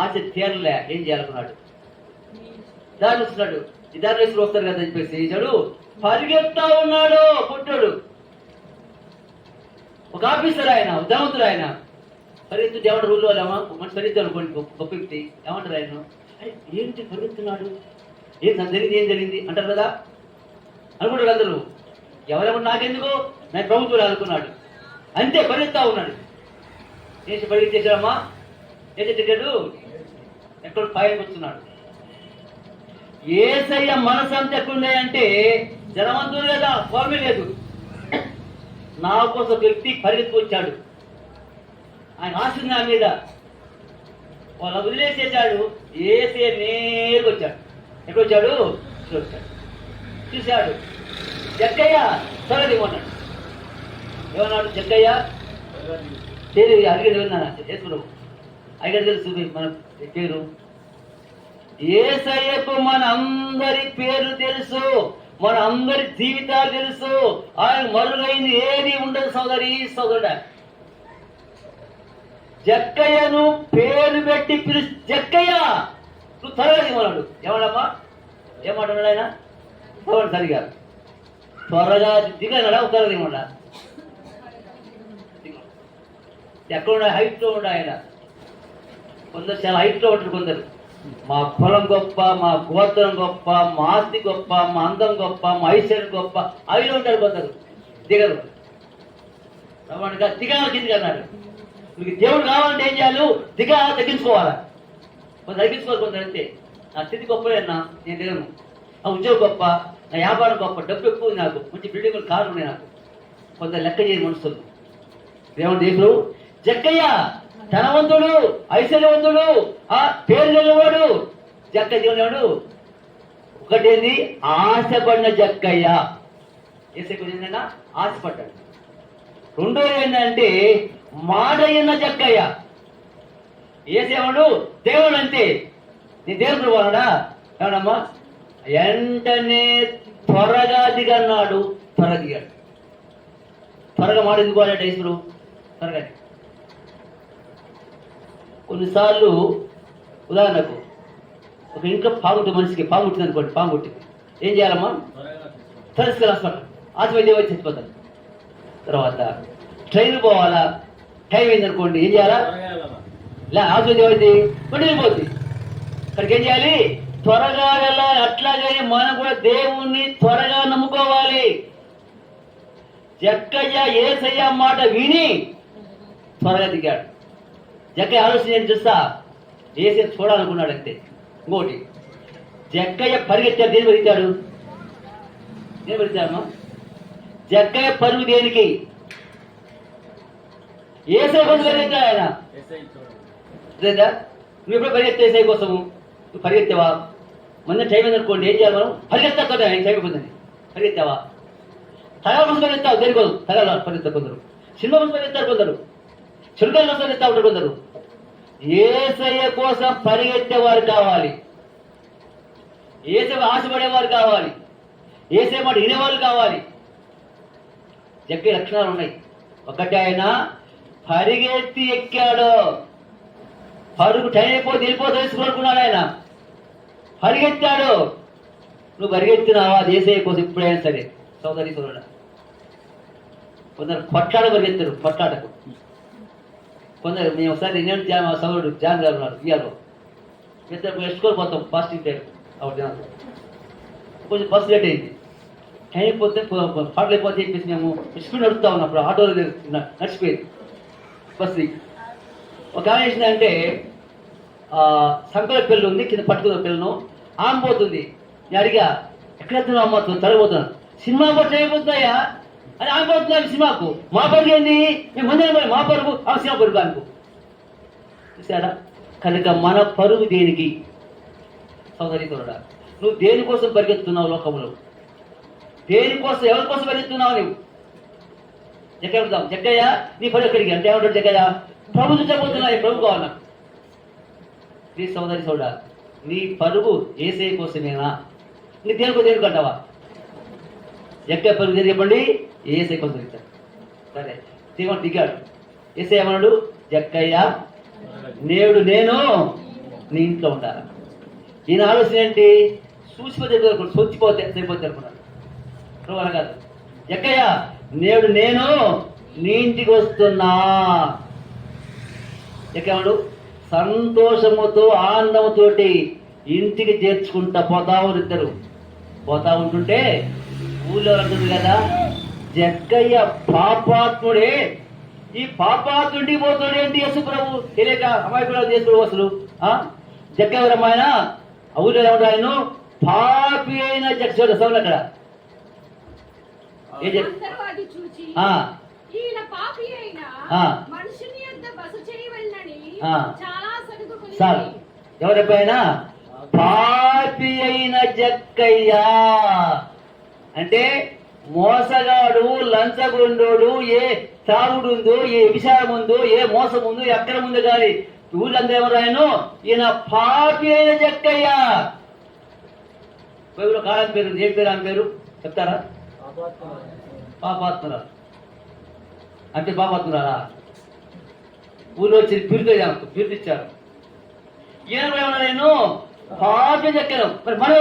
ఆశ తీరలే. ఏం చేయాలనుకున్నాడు? దారి వస్తున్నాడు. ఈ దారి వేసుకుని వస్తారు కదా అని చెప్పేసి ఇచ్చాడు. పరిగెత్తా ఉన్నాడు పుట్టుడు. ఒక ఆఫీసర్ ఆయన, ధనవంతుడు ఆయన. పరిగెత్తుంటే ఏమంటారు ఊళ్ళో వాళ్ళేమో మంచి పరిగెత్తాడు అనుకోండి గొప్ప వ్యక్తి ఏమంటారు ఆయన ఏంటి పరిగెత్తున్నాడు ఏం జరిగింది ఏం జరిగింది అంటారు కదా అనుకుంటారు అందరూ. ఎవరెవరు నాకెందుకు నేను ప్రభుత్వం అనుకున్నాడు అంతే పరిగెత్తా ఉన్నాడు. ఏం పరిగెత్తేసాడమ్మా ఏం చేసాడు ఎక్కడ పైకి వస్తున్నాడు. యేసయ్య మనసు అంత ఎక్కడుంది అంటే జనవంతుడు లేదా కోరమే లేదు. నా కోసం వ్యక్తి పరిగెత్తుకొచ్చాడు. ఆయన ఆశ నా మీద వాళ్ళు వదిలేసేసాడు. యేసయ్య నేరుగా వచ్చాడు. ఎక్కడొచ్చాడు వచ్చాడు చూశాడు. జక్కయ్య త్వరగా ఇవ్వన్నాడు. ఏమన్నాడు జక్కయ్య తెలియదు అడిగేది విన్నాను చేసుకున్నావు అడిగేది తెలుసు మన పేరు. యేసయ్యకు మన అందరి పేరు తెలుసు, మన అందరి జీవితాలు తెలుసు. ఆయన మరుగైంది ఏది ఉండదు సోదరుడా. జక్కయ్యను పేరు పెట్టి జక్కయ్య నువ్వు త్వరగా దిగమన్నాడు. ఏమన్నామ్మా ఏమంటున్నాడు ఆయన చూడండి సరిగా త్వరగా దిగన్నాడా త్వరగా దిగమన్నా ఎక్కడున్నా హైట్లో ఉండ ఆయన. కొందరు చాలా హైట్లో ఉంటారు. కొందరు మా కులం గొప్ప, మా గోత్రం గొప్ప, మా ఆస్తి గొప్ప, మా అందం గొప్ప, మా ఐశ్వర్యం గొప్ప అవిలో ఉంటారు. కొందరు దిగరు. దిగాలి కిందికి అన్నాడు. మీకు దేవుడు కావాలంటే ఏం చేయాలి? తగ్గించుకోవాలా. కొంత తగ్గించుకోవాలి. కొందరు అంతే నా స్థితి గొప్పలేనా నేను దిగను, నా ఉద్యోగం గొప్ప, నా వ్యాపారం గొప్ప, డబ్బు ఎక్కువ నాకు, మంచి బిల్డింగులు కార్లు ఉన్నాయి నాకు. కొందరు లెక్క చేయని మనుషులు. దేవుడు దేవుడు జక్కయ్య ధనవంతుడు, ఐశ్వర్యవంతుడు, ఆ పేరు నిలవాడు జక్కయ్య దేవుడు. ఒకటేంది ఆశపడిన జక్కయ్య. ఏసే ఏంటన్నా ఆశపడ్డాడు. రెండోది ఏంటంటే మాట అయిన జక్కయ్య. ఏసేవాడు దేవుడు అంతే. నీ దేవుడు వాళ్ళడా ఏమడమ్మా వెంటనే త్వరగా దిగన్నాడు. త్వరగా దిగాడు. త్వరగా మాట ఎందుకు వాడాడు ఈశ్వరు త్వరగా. కొన్నిసార్లు ఉదాహరణకు ఒక ఇంట్లో పాముంటే మనిషికి పాము పుట్టింది అనుకోండి. పాము పుట్టింది ఏం చేయాలమ్మా? త్వరగా హాస్పిటల్ ఆసుపత్రి వచ్చి చచ్చిపోతారు. తర్వాత ట్రైన్ పోవాలా, టైం అయింది అనుకోండి ఏం చేయాలా? ఆసుపత్రి ఏమైంది వెళ్ళిపోద్ది. అక్కడికి ఏం చేయాలి? త్వరగా వెళ్ళాలి. అట్లాగే మనం కూడా దేవుణ్ణి త్వరగా నమ్ముకోవాలి. జక్కయ్య యేసయ్య మాట విని త్వరగా దిగాడు. జక్కయ్య ఆలోచన ఏంటి చూస్తా? ఏసే చూడాలనుకున్నాడు అంతే. ఇంకోటి జక్కయ్య పరిగెత్తాడు. దేని పరిగెత్తాడు? దేని పరిగెత్తాడమ్మా? జక్కయ్య పరుగు దేనికి? ఏసై కోసం పరిగెత్తాడు ఆయన. లేదా నువ్వు ఎప్పుడు పరిగెత్తే ఏసై కోసము? నువ్వు పరిగెత్తావా? మొన్న టైం అనుకోండి ఏం చేయాలి మనం? పరిగెత్తా ఆయన టైం అయిపోతుంది. పరిగెత్తావా? తగల కోసం పరిగెత్తావు. దేనికోసం? తగల పరిగెత్తారు కొందరు, సినిమా కోసం పరిగెత్తారు కొందరు, చురుకాల కోసం పరిగెత్తా ఉంటారు కొందరు. ఏసయ్య కోసం పరిగెత్తేవారు కావాలి. ఏసై ఆశపడేవారు కావాలి. ఏసై మాట వినేవాళ్ళు కావాలి. జక్కయ్య లక్షణాలు ఉన్నాయి. ఒకటి ఆయన పరిగెత్తి ఎక్కాడు. పరుగు టైం అయిపోతే వెళ్ళిపోతే తెలుసుకోనుకున్నాడు ఆయన. పరిగెత్తాడు. నువ్వు పరిగెత్తినావా? ఏసయ్య కోసం ఎప్పుడైనా సరే సోదరి సోదరుడు. కొందరు కొట్లాడ పరిగెత్తారు. కొట్లాటకు కొందరు మేము ఒకసారి నేను మా సోదరుడు జాన్ గారు ఉన్నారు ఇయాలో ఇద్దరు ఎస్కోలు పోతాం ఫాస్టింగ్ టైం. అప్పుడు కొంచెం బస్సు లేట్ అయింది. టైం అయిపోతే పాటలు అయిపోతే చెప్పేసి మేము స్పీడ్ నడుపుతా ఉన్నప్పుడు ఆటోలో నడిచిపోయింది బస్సు. ఒక ఆమె వేసిందంటే సంకల పిల్లలు ఉంది, కింద పట్టుకున్న పిల్లను ఆమె పోతుంది. నేను అడిగా ఎక్కడ వెళ్తున్నావు అమ్మ? తరగబోతున్నాను. సినిమా కూడా అయిపోతున్నాయా అని ఆమె పోతున్నాను సినిమాకు. మా పరుగు ఏంది? మేము ముందే మా పరుగు ఆ సినిమా పరుగు అనుకో. చూసారా? కనుక మన పరుగు దేనికి? సోదరి తోడా, నువ్వు దేనికోసం పరిగెత్తున్నావు లోకంలో? దేనికోసం, ఎవరి కోసం పరిగెత్తున్నావు నువ్వు? ఎక్కడ వెళ్తాం? జక్కయ్య నీ పరుగు ఎక్కడికి అంటే ఏమంటాడు జక్కయ్య? ప్రభు చూచబోతున్నా, ప్రభు కావాలా? నీ సోదరి సోడా, నీ పరుగు ఏసే కోసమేనా? నీ దేనికి అంటావా? ఎక్కడ పరుగు చెప్పండి? ఏసై కోసం తిరుగుతాడు. సరే దేవుడు దిగాడు. ఏసై ఏమన్నాడు? జక్కయ్య నేడు నేను నీ ఇంట్లో ఉండాలి. ఈయన ఆలోచన ఏంటి? చూసిపోతే సొచ్చిపోతే సరిపోతే అనుకున్నాడు. అలా కాదు. జక్కయ్య నేడు నేను నీ ఇంటికి వస్తున్నా. ఎక్కేవాడు సంతోషముతో ఆనందముతోటి ఇంటికి చేర్చుకుంటా పోతా ఉంటుంటే ఊళ్ళో అంటుంది కదా, జక్కయ్య పాపాత్ముడే, ఈ పాపాత్ముడి పోతాడు ఏంటి యేసు ప్రభు తెలియక అమాయకుడు చేసుకోడు అసలు. జక్కయ్య ఎవరమ్మాయన ఊళ్ళో ఏమంటారు, ఆయన పాపి అయిన జక్క సౌలు అక్కడ అందరూ అది చూచి ఈయన పాపి అయిన మనుషుని యొద్ద బస చేయవలెనని చాలా సడుగుకొని సార్ ఎవరిపైనా పాపి అయిన జక్కయ్య అంటే మోసగాడు, లంచగొండోడు, ఏ తాగుడు ఉందో, ఏ విషయం ఉందో, ఏ మోసం ఉందో ఎక్కడ ముందు కానీ ఊళ్ళందరూ ఎవరు ఆయన, ఈయన పాపి అయిన జక్కయ్య. బైబిల్లో కాలం పేరు ఏం పేరు, ఆమె పేరు చెప్తారా? పాపాత్మరాలు. అంటే పాపాత్మరాలా? ఊళ్ళో వచ్చి బిరుదిచ్చారు. ఈయన కూడా ఏమన్నా, నేను పాపి జక్కను. మరి మనం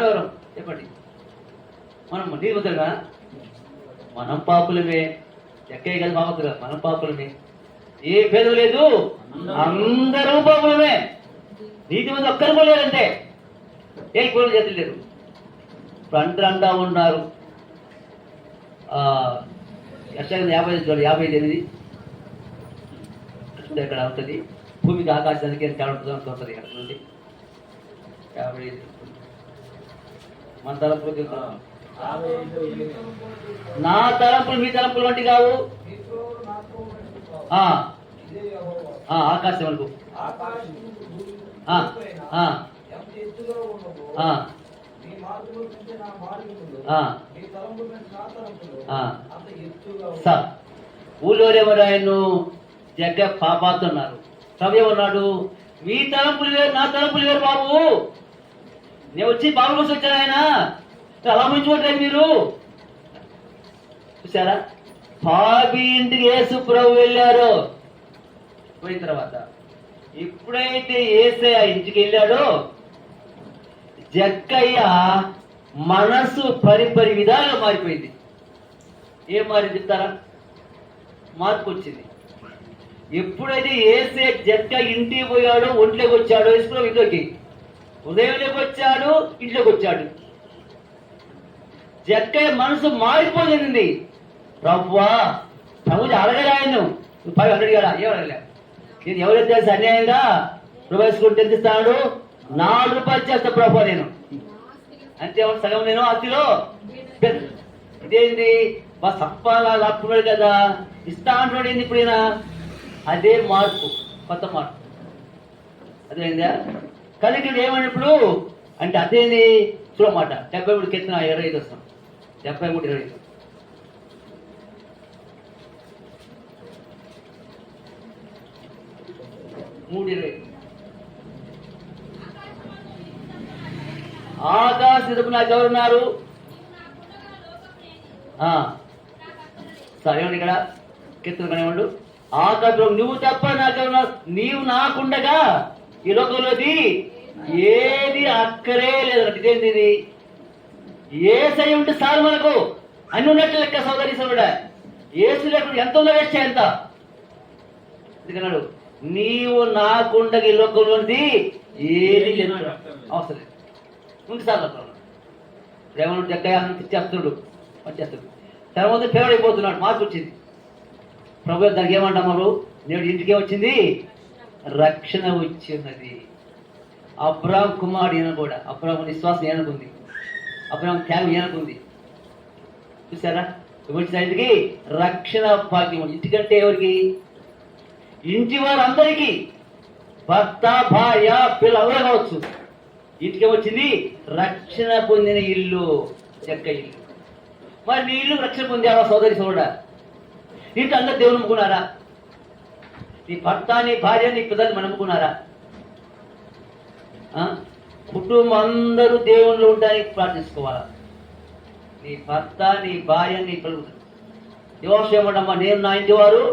ఎవరం చెప్పండి. మనం నీతిమంతులుగా? మనం పాపులమే. ఎక్కే కదా పాపతులు, మనం పాపులమే. ఏ భేదం లేదు, అందరూ పాపులమే. నీతిమంతులు ఒక్కరు కూడా లేదంటే ఏ కూడా చేతులు లేరు. ఇప్పుడు అంటా ఉన్నారు 58 ఎక్కడ ఉంటుంది, భూమికి ఆకాశానికి ఎంత ఉంటుంది ఉంటుంది అక్కడ నుండి 55. మన తలంపులు నా తలంపులు మీ తలంపులు వంటి కావు. ఆకాశం అనుకో, సార్ ఊళ్ళో ఎవరు ఆయన జగ్గ పాపాతున్నారు. ప్రభు ఏమన్నాడు, మీ తలంపులు వేరు నా తలంపులు వేరు బాబు. నేను వచ్చి బాబు కోసం వచ్చాను, ఆయన అలా ముంచుకుంటారు మీరు. చూసారా, పాపి ఇంటికి యేసు ప్రభు వెళ్ళారు. పోయిన తర్వాత ఎప్పుడైతే యేసయ్య ఇంటికి వెళ్ళాడో జక్కయ్య మనసు పరిపరి విధాలుగా మారిపోయింది. ఏం మారింది చెప్తారా? మార్పు వచ్చింది. ఎప్పుడైతే యేసే జక్క ఇంటికి పోయాడో, ఒంట్లోకి వచ్చాడో, యేసు ఇంట్లోకి ఉదయంలోకి వచ్చాడు, ఇంట్లోకి వచ్చాడు. జక్కయ్య మనసు మారిపోయింది. ప్రభువా, ప్రభు అడగలే ఆయన, 500 కదా, ఏం అడగలే. నేను ఎవరైతే అన్యాయంగా ప్రవేశించుకుంటే ఎంత ఇస్తాడు? 4 రూపాయలు చేస్తా ప్రభు నేను అంతే, సగం నేను ఆస్తిలో. ఇదేంటి మా సంపాదన లాక్కున్నాడు కదా, ఇస్తా అంటున్నాడు ఏంది ఇప్పుడైనా? అదే మార్పు, కొత్త మార్పు. అదేందా కానీ ఇక్కడ ఏమన్నప్పుడు అంటే అదేంది చూడమాట. 73 కెత్తిన 25 వస్తాం. 73, 25. ఆకాశ నాకు ఎవరున్నారు? సరే ఇక్కడ కెత్తులు కనేవాడు. ఆకాశంలో నువ్వు తప్ప నాకెవరున్నారు? నీవు నాకుండగా ఈ లోకంలోది ఏది అక్కరే లేదన్నట్టు. ఇదేంటి ఇది? ఏసై ఉంటే చాలు మనకు అన్ని ఉన్నట్టు లెక్క. సోదరి సోదరుడా, ఏసు లేకుండా ఎంత ఉందో వేస్ట్ ఎంత. ఎందుకన్నాడు, నీవు నాకుండగా ఈ లోకంలోది ఏది లేదు, అవసరం లేదు. ముందు సార్ రేవణుడు జగ్గయ్య ఇచ్చేస్తున్నాడు, వచ్చేస్తాడు. తర్వాత ఫేవర్ అయిపోతున్నాడు, మార్పు వచ్చింది. ప్రభు దానికి ఏమంటారు? నేడు ఇంటికే వచ్చింది రక్షణ వచ్చిన్నది. అబ్రాహం కుమారుడు ఈయన కూడా, అబ్రాహం విశ్వాసం ఈయనకుంది, అబ్రాహం త్యాగం ఈయనకుంది. చూసారా, వచ్చిన ఇంటికి రక్షణ భాగ్యం. ఇంటికంటే ఎవరికి? ఇంటి వారందరికీ, భర్త, భార్య, పిల్లలు ఎవరు కావచ్చు. ఇంటికి వచ్చింది రక్షణ పొందిన ఇల్లు, చెక్క ఇల్లు. మరి నీ ఇల్లు రక్షణ పొందావా సోదరి సోదరుడా? నీకు అందరు దేవుని నమ్ముకున్నారా? నీ భర్త, నీ భార్య, నీ పిల్లలు నమ్ముకున్నారా? కుటుంబం అందరూ దేవుళ్ళు ఉండడానికి ప్రార్థించుకోవాలా. నీ భర్త, నీ భార్య, నీ పిల్లలు. యోసేపు ఏమంటమ్మా, నేను నా ఇంటి వారు,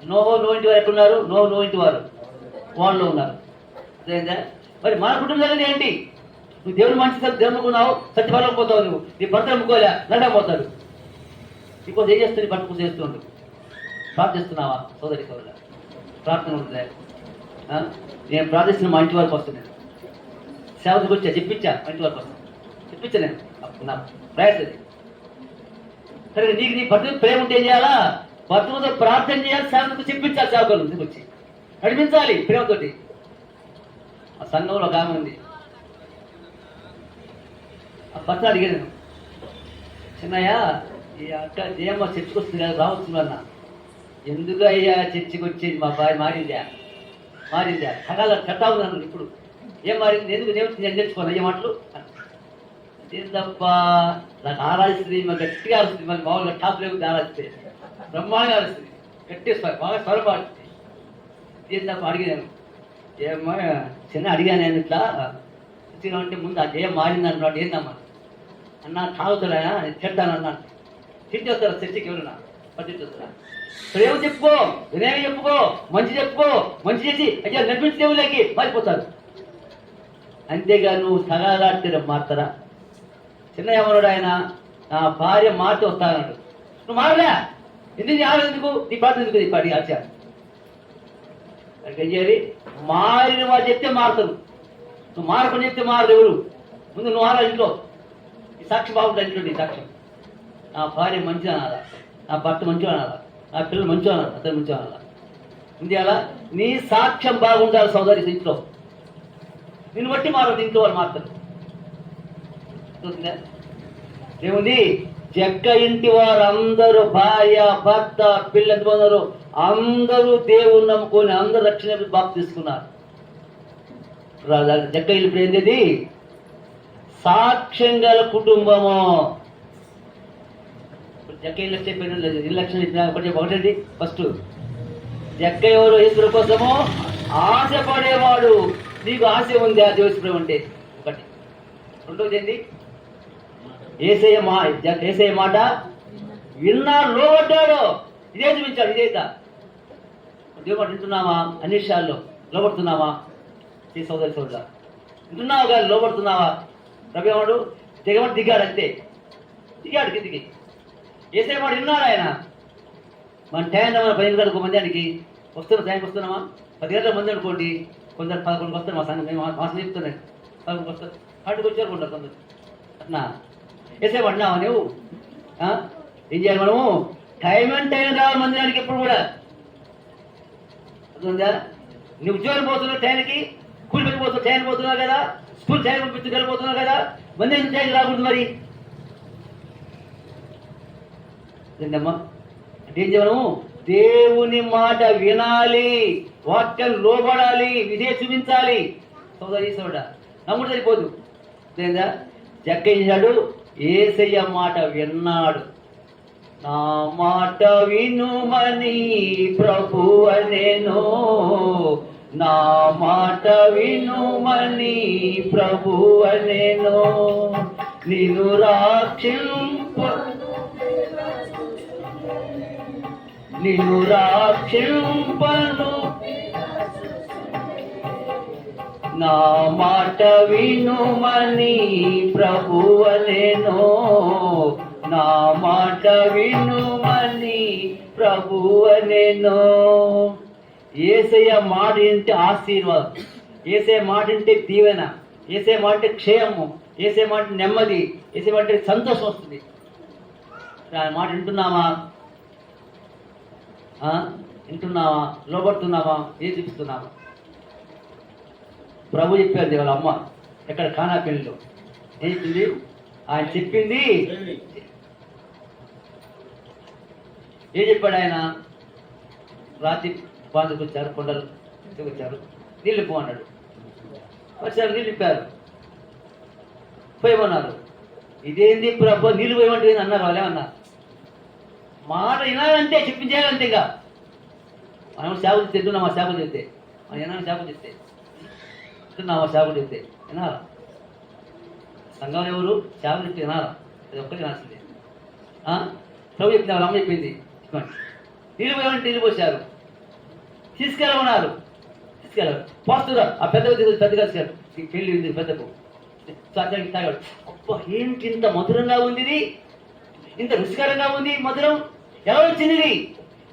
నో ఇంటి వారు ఎక్కడున్నారు? నో ఇంటి వారు వాళ్ళు ఉన్నారు. అదేందా? మరి మన కుటుంబంలో ఏంటి? నువ్వు దేవుని మంచి దేవుని నమ్ముకున్నావు, సత్యఫలం పోతావు. నువ్వు నీ భర్త నమ్ముకోలే, లండపోతాడు. నీకోసం ఏం చేస్తుంది? భర్త కోసం చేస్తుండు. ప్రార్థిస్తున్నావా సోదరి సోదరుడా? ప్రార్థన ఉంటుంది. నేను ప్రార్థిస్తున్న మా ఇంటి వరకు వస్తాను. నేను సేవకు వచ్చా చెప్పించా, మా ఇంటి వరకు వస్తాను చెప్పించా. నేను అప్పుడు నా ప్రయాసం అది. సరే నీకు నీ భర్త ప్రేమ ఉంటే ఏం చేయాలా? భర్తతో ప్రార్థన చేయాలి, సేవకు చెప్పించాలి. సేవకులు ఇంటికి వచ్చి నడిపించాలి ప్రేమతోటి. ఆ సంఘంలో ఒక ఆమె ఉంది. ఆ భర్త అడిగాను, చిన్నయ్య ఈ అక్క జయమ్మ చర్చికి వస్తుంది కదా, రావచ్చు అన్న. ఎందుకు అయ్యా చర్చికి వచ్చేది? మా భార్య మారిందా సగాల కట్టా ఉన్నాను. ఇప్పుడు ఏం మారింది? ఎందుకు నేను తెచ్చుకోను అయ్యే మాటలు ఏం తప్ప. నాకు ఆరాధిస్తుంది, మా గట్టిగా ఆరుస్తుంది. మళ్ళీ మామూలుగా టాప్ లేకపోతే ఆరాధిస్తే బ్రహ్మాండంగా ఆరుస్తుంది, గట్టిగా బాగా స్వరం పాడుతుంది. ఏం తప్ప అడిగాను, ఏమ్మా చిన్న అడిగాను నేను ఇట్లా చర్చిగా ఉంటే ముందు ఆ జయం మారింది అంటున్నాడు. ఏందమ్మా అన్న తాగుతాడు ఆయన, నేను తిడతాను అన్నాను. తింటి వస్తారా చర్చికి? ఎవరున్నా పద్ధతి వస్తారా? ప్రేమ చెప్పుకో, వినయం చెప్పుకో, మంచి చెప్పుకో, మంచి చేసి అయ్యా నడిపించి దేవుళ్ళకి మారిపోతారు. అంతేగా నువ్వు సగాలాడితే మారుతారా? చిన్న ఎవరుడు ఆయన, నా భార్య మారితే వస్తానన్నాడు. నువ్వు మారలే, ఎందుకు ఎందుకు నీ ప్రార్థన ఎందుకు ఇప్పటి ఆచారం ఏం చేయాలి? మారిన వాడు చెప్తే మారుతారు. నువ్వు మారకుండా చెప్తే మారదు ఎవరు. ముందు నువ్వు మారా ఇంట్లో. ఈ సాక్షి బాగుంటుంది ఇంట్లో. నీ సాక్ష్యం, నా భార్య మంచిగా అనాలా, నా భర్త మంచిగా అనాలా, నా పిల్లలు మంచిగా అనాలి, అతను మంచిగా అనాలా. ఉంది అలా నీ సాక్ష్యం బాగుండాలి సోదరి ఇంట్లో. నిన్ను బట్టి మారదు, ఇంట్లో వాళ్ళు మారుతారు. చూసిందా ఏముంది? జగ్గ ఇంటి వారు అందరూ భార్య భర్త పిల్లలు పొందరు, అందరూ దేవుని నమ్ముకొని అందరూ రక్షణ బాప్తి తీసుకున్నారు. జగ్గ ఇల్లు ఇప్పుడు ఏంది? సాక్ష్యం గల కుటుంబము. జగ్గ ఇల్లు చెప్పిన ఇల్లు లక్షణం ఒకటండి. ఫస్ట్ జగ్గ ఎవరు? ఈశ్వరు కోసము ఆశపడేవాడు. నీకు ఆశ ఉంది ఆ దేవస్ప్రేమ అంటే ఒకటి. రెండోది ఏంటి? ఏసయ్య మాట విన్నాడు, లోబడ్డాడు. ఇదే చూపించాడు. ఇదేదా దేవుడు మాట వింటున్నావా? అన్ని విషయాల్లో లోబడుతున్నావా? ఈ సోదరి వింటున్నావు కానీ లోబడుతున్నావా? రవివాడు దిగమని దిగాడు, అంతే దిగాడు కిందికి. ఏసయ్య మాట విన్నాడు ఆయన. మన టైం 10 గంటలకు మంది ఆయనకి వస్తున్నా, టైంకి వస్తున్నామా? 10 గంటల మంది అనుకోండి, కొందరు 11కి వస్తారు. మా సంఘం మాసం చెప్తున్నాయి 11కి వస్తారు, 10కి వచ్చారు కొంటారు కొందరు. అట్లా వేసే పడినావా నువ్వు? ఏం చేయాలి మనము? టైం అండ్ టైం రావాలి మందిరానికి ఎప్పుడు కూడా. అర్థందా? నువ్వు ఉద్యోగం పోతున్నావు టైంకి, స్కూల్ వెళ్ళిపోతున్నావు టైం పోతున్నావు కదా, స్కూల్ టైం పంపించి వెళ్ళిపోతున్నావు కదా, మందిరం టైం రాకూడదు మరి. ఏంటమ్మా అంటే ఏం చేయము? దేవుని మాట వినాలి, వాక్యం లోబడాలి, ఇదే చూపించాలి. సోదరి సోడ నమ్ముడు సరిపోదు. ఏందా? జగ్గ చేశాడు, ఏసయ్య మాట విన్నాడు. నా మాట వినుమని ప్రభు అనేను, నా మాట వినుమని ప్రభు అనేను. నిన్ను రాక్షింపను, నా మాట వినుమని ప్రభు అనేను, నా మాట వినుమని ప్రభు అనేను. యేసయ్య మాట అంటే ఆశీర్వాదం, యేసయ్య మాట అంటే దీవెన, యేసయ్య మాట అంటే క్షేమము, యేసయ్య మాట నెమ్మది, యేసయ్య మాట సంతోషం వస్తుంది. మాట వింటున్నావా? వింటున్నావా? లోబడుతున్నావా? ఏం చూపిస్తున్నావా? ప్రభు చెప్పారు వాళ్ళ అమ్మ ఎక్కడ ఖానా పెళ్లిలో ఏం చెప్పింది? ఆయన చెప్పింది ఏం చెప్పాడు ఆయన? రాత్రి బాధకు వచ్చారు, కొండలు వచ్చారు, నీళ్ళు పో అన్నాడు. వచ్చారు, నీళ్ళు ఇప్పారు, పోయమన్నారు. ఇదేంది ప్రభు నీళ్ళు పోయమంటే అన్నారు. వాళ్ళేమన్నారు? మాట వినాలంటే చెప్పించేయాలంతే. ఇక మనం సేవలు తింటున్నామా? సేవలు చెప్తే మనం ఏమైనా సేవలు చెప్తే తింటున్నామా? సేవలు చెప్తే వినాలా? సంఘం ఎవరు? సేవలు చెప్తే వినాలా? అది ఒక్కటి వినాల్సిందే. ప్రభు చెప్పింది, వాళ్ళ అమ్మ చెప్పింది, నీళ్ళు పోయమంటే నీళ్ళు పోసారు, తీసుకెళ్ళమన్నారు, తీసుకెళ్ళారు. పోస్తురా ఆ పెద్దగా తీసుకెళ్ళారు. పెళ్ళి ఉంది పెద్దకు తాగాడు. అబ్బా ఏంటి ఇంత మధురంగా ఉంది, ఇది ఇంత రుచికరంగా ఉంది, మధురం ఎలా వచ్చింది? ఇది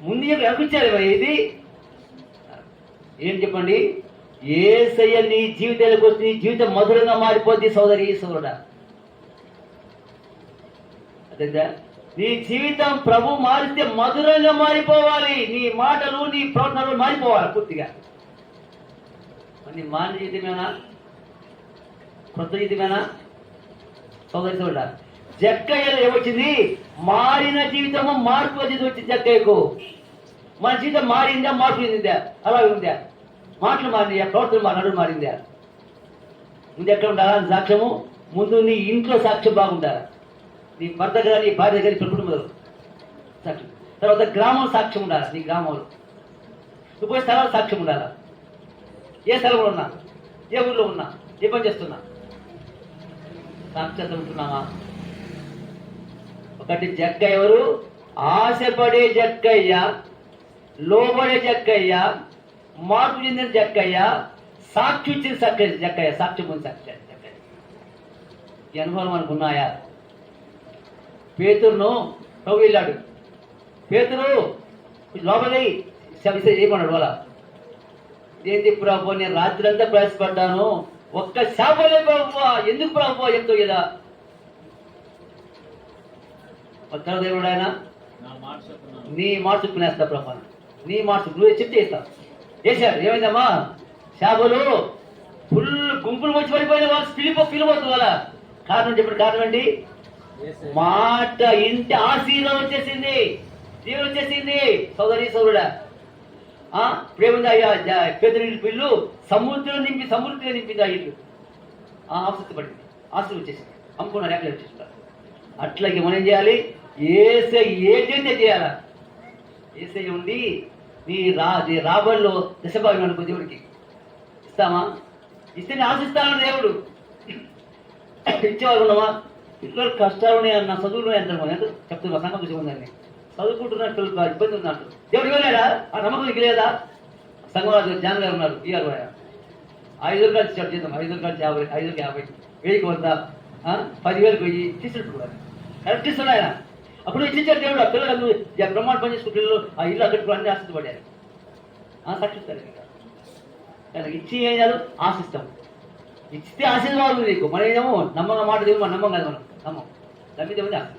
ముందు ఎవరిచ్చారు ఇది? ఏం చెప్పండి, యేసయ్య నీ జీవితానికి వస్తే నీ జీవితం మధురంగా మారిపోద్ది సోదరి సోదరుడా. అదేందా, నీ జీవితం ప్రభు మారిస్తే మధురంగా మారిపోవాలి. నీ మాటలు నీ ప్రవర్తనలు మారిపోవాలి పూర్తిగా. నీ మారిన జీవితమేనా, కొత్త జీవితమేనా సోదరి సోదరుడా? జక్కయ్యలో ఏమొచ్చింది? మారిన జీవితము, మార్పు అనేది వచ్చింది జక్కయ్యకు. మన జీవితం మారిందా, మార్పు చెందిందా? అలాగే ఉందా? మాటలు మారిందా, ప్రవర్తన నడుము మారిందా? ముందు ఎక్కడ ఉండాలా సాక్ష్యము? ముందు నీ ఇంట్లో సాక్ష్యం బాగుండాలా. నీ భర్త గారు, నీ భార్య గారి కుటుంబంలో సాక్ష్యం. తర్వాత గ్రామం సాక్ష్యం ఉండాలా. నీ గ్రామంలో నువ్వు పోయే స్థలాలు సాక్ష్యం ఉండాలా. ఏ స్థలంలో ఉన్నా, ఏ ఊళ్ళో ఉన్నా, ఏ పని చేస్తున్నా సాక్ష్యత ఉంటున్నావా? ఒకటి జక్కయ్య ఎవరు? ఆశపడే జక్కయ్య, లోబడే జక్కయ్య, మార్పు చెందిన జక్కయ్య, సాక్షి ఇచ్చిన జక్కయ్య, సాక్ష్యం ఉంది జక్కయ్య. ఈ అనుభవం మనకు ఉన్నాయా? పేతురును ప్రభు వెళ్ళాడు. పేతురు లోపలి ఏమన్నాడు? వాళ్ళ ఏంటి ప్రభు, నేను రాత్రి అంతా ప్రయాసపడ్డాను, ఒక్క శాపలే ప్రభు, ఎందుకు ప్రభు ఎంతో కదా. తర్వాత ఏమన్నాడు ఆయన? నీ మాట చెప్పుకునేస్తా ప్రభు, నీ మాట నువ్వు చెప్తే వేస్తా. వేసాడు. ఏమైందమ్మా? శాపలు ఫుల్ గుంపులు వచ్చి పడిపోయిన వాళ్ళు పిలిపోతుంది వాళ్ళ. కారణం చెప్పండి, కారణం ఏంటి? మాట ఇంటి ఆశీర్వాదం వచ్చేసింది, జీవనం వచ్చేసింది సోదరి సోదరుడా. ఇప్పుడేముంది? అయ్యా పేదరి పిల్లు సమృద్ధిగా నింపింది ఆ ఇల్లు. ఆసక్తి పడింది, ఆశలు వచ్చేసింది, అమ్ముకున్నారు, ఎక్కడ వచ్చేసింటారు. అట్లాగే మనం ఏం చేయాలి? ఏసై ఏదైతే చేయాలా. ఏసై ఉండి నీ రాబడిలో దశభాగం అనుకో దేవుడికి ఇస్తామా? ఇస్తే నేను ఆశిస్తాను దేవుడు. ఇచ్చేవాళ్ళు ఉన్నామా? ఇంట్లో కష్టాలు ఉన్నాయన్న, చదువులు ఎంత చెప్తున్నా, సంఘం చూసి ఉందని చదువుకుంటున్నట్టు ఇబ్బంది ఉందంటారు. దేవుడు ఇవ్వలేడా? ఆ నమ్మకం నీకు లేదా? సంఘం జాన్ గారు ఉన్నారు, ఇయ్యారు 5 వేలు కలిసి చేద్దాం, 5 వేలు కలిసి 50, 5 వేలకి 50, 1000కి 100, 10,000కి 1000 తీసుకుంటున్నారు. కరెక్ట్ ఇస్తున్నాడు ఆయన. అప్పుడు ఇచ్చించాడు దేవుడు. ఆ పిల్లలు బ్రహ్మాండ పని చేసుకున్న పిల్లలు ఆ ఇల్లు అక్కడికి అన్ని ఆశించబడ్డారు. సాక్షిస్తారు ఇంకా. కనుక ఇచ్చి ఏం చేయాలి? ఆశిస్తాం. ఇచ్చితే ఆశీర్వాదం నీకు. మనం ఏమో నమ్మకం మాట దేవుడు, మనం నమ్మం కదా, మనం నమ్మం నమ్మితే ఉంది ఆశ.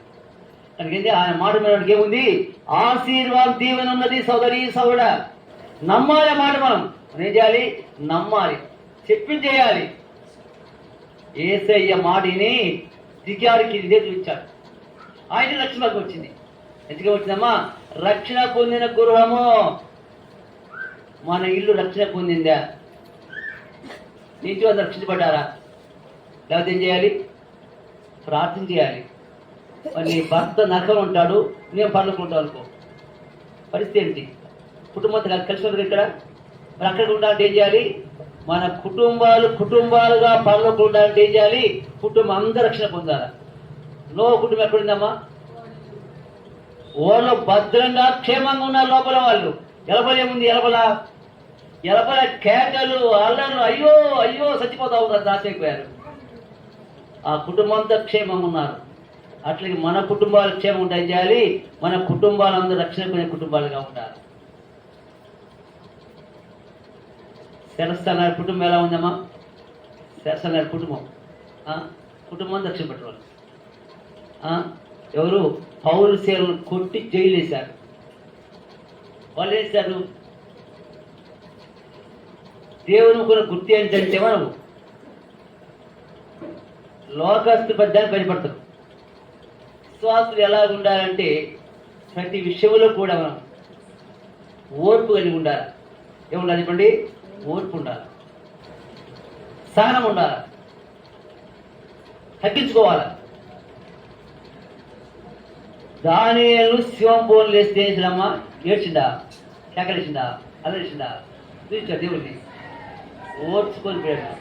కనుక ఏంటి? ఆయన మాట మీద ఏముంది? ఆశీర్వాదం దీవెన ఉన్నది సోదరి సోదరుడా. నమ్మాలి మాట. మనం ఏం చేయాలి? నమ్మాలి, చెప్పించేయాలి. యేసయ్య మాటిని దిగారికి ఇదే చూపించాడు. ఆయన రక్షణకు వచ్చింది. ఎందుకు వచ్చిందమ్మా? రక్షణ పొందిన గృహము. మన ఇల్లు రక్షణ పొందిందా? నీటి వద్ద రక్షించబడ్డారా? లేకపోతే ఏం చేయాలి? ప్రార్థన చేయాలి. మరి నీ భర్త నరకం ఉంటాడు, నేను పనుకుంటాను అనుకో, పరిస్థితి ఏంటి? కుటుంబంతో కలిసి ఉంటారు ఇక్కడ. మరి అక్కడ ఉండాలంటే ఏం చేయాలి? మన కుటుంబాలుగా పనులకు ఉండాలంటే ఏం చేయాలి? కుటుంబం అందరూ రక్షణ పొందాలి. కుటుంబం ఎక్కడుందమ్మా? వాళ్ళు భద్రంగా క్షేమంగా ఉన్నారు లోపల. వాళ్ళు ఎలబల ఏముంది? ఎలబల కేకలు, అల్లర్లు, అయ్యో అయ్యో చచ్చిపోతా ఉన్నారు, దాచైపోయారు. ఆ కుటుంబం అంతా క్షేమంగా ఉన్నారు. అట్లాగే మన కుటుంబాలు క్షేమం ఉంటాయి చేయాలి. మన కుటుంబాలందరూ రక్షణ పొందే కుటుంబాలుగా ఉండాలి. శరస్థాన కుటుంబం ఎలా ఉందమ్మా? శరస్థాన కుటుంబం కుటుంబం రక్షణ పెట్టవాలి. ఎవరు? పౌలు సేవలను కొట్టి జైలు వేశారు. వాళ్ళు వేశారు. దేవుని కూడా గుర్తు ఏంటంటే మనం లోకస్తు పద్యాన్ని భయపడతారు. విశ్వాసులు ఎలా ఉండాలంటే ప్రతి విషయంలో కూడా మనం ఓర్పు కలిగి ఉండాలి. ఏముండాలి చెప్పండి? ఓర్పు ఉండాలి, సహనం ఉండాలి, తగ్గించుకోవాలి. దానియేలు సింహం బోన్లు వేస్తే వేసినమ్మా ఏడ్చిందా? కేకలేసిందా? అల్లరిసిందా? చూపించాడు దేవుడిని. ఓర్చుకొని పోయాడు.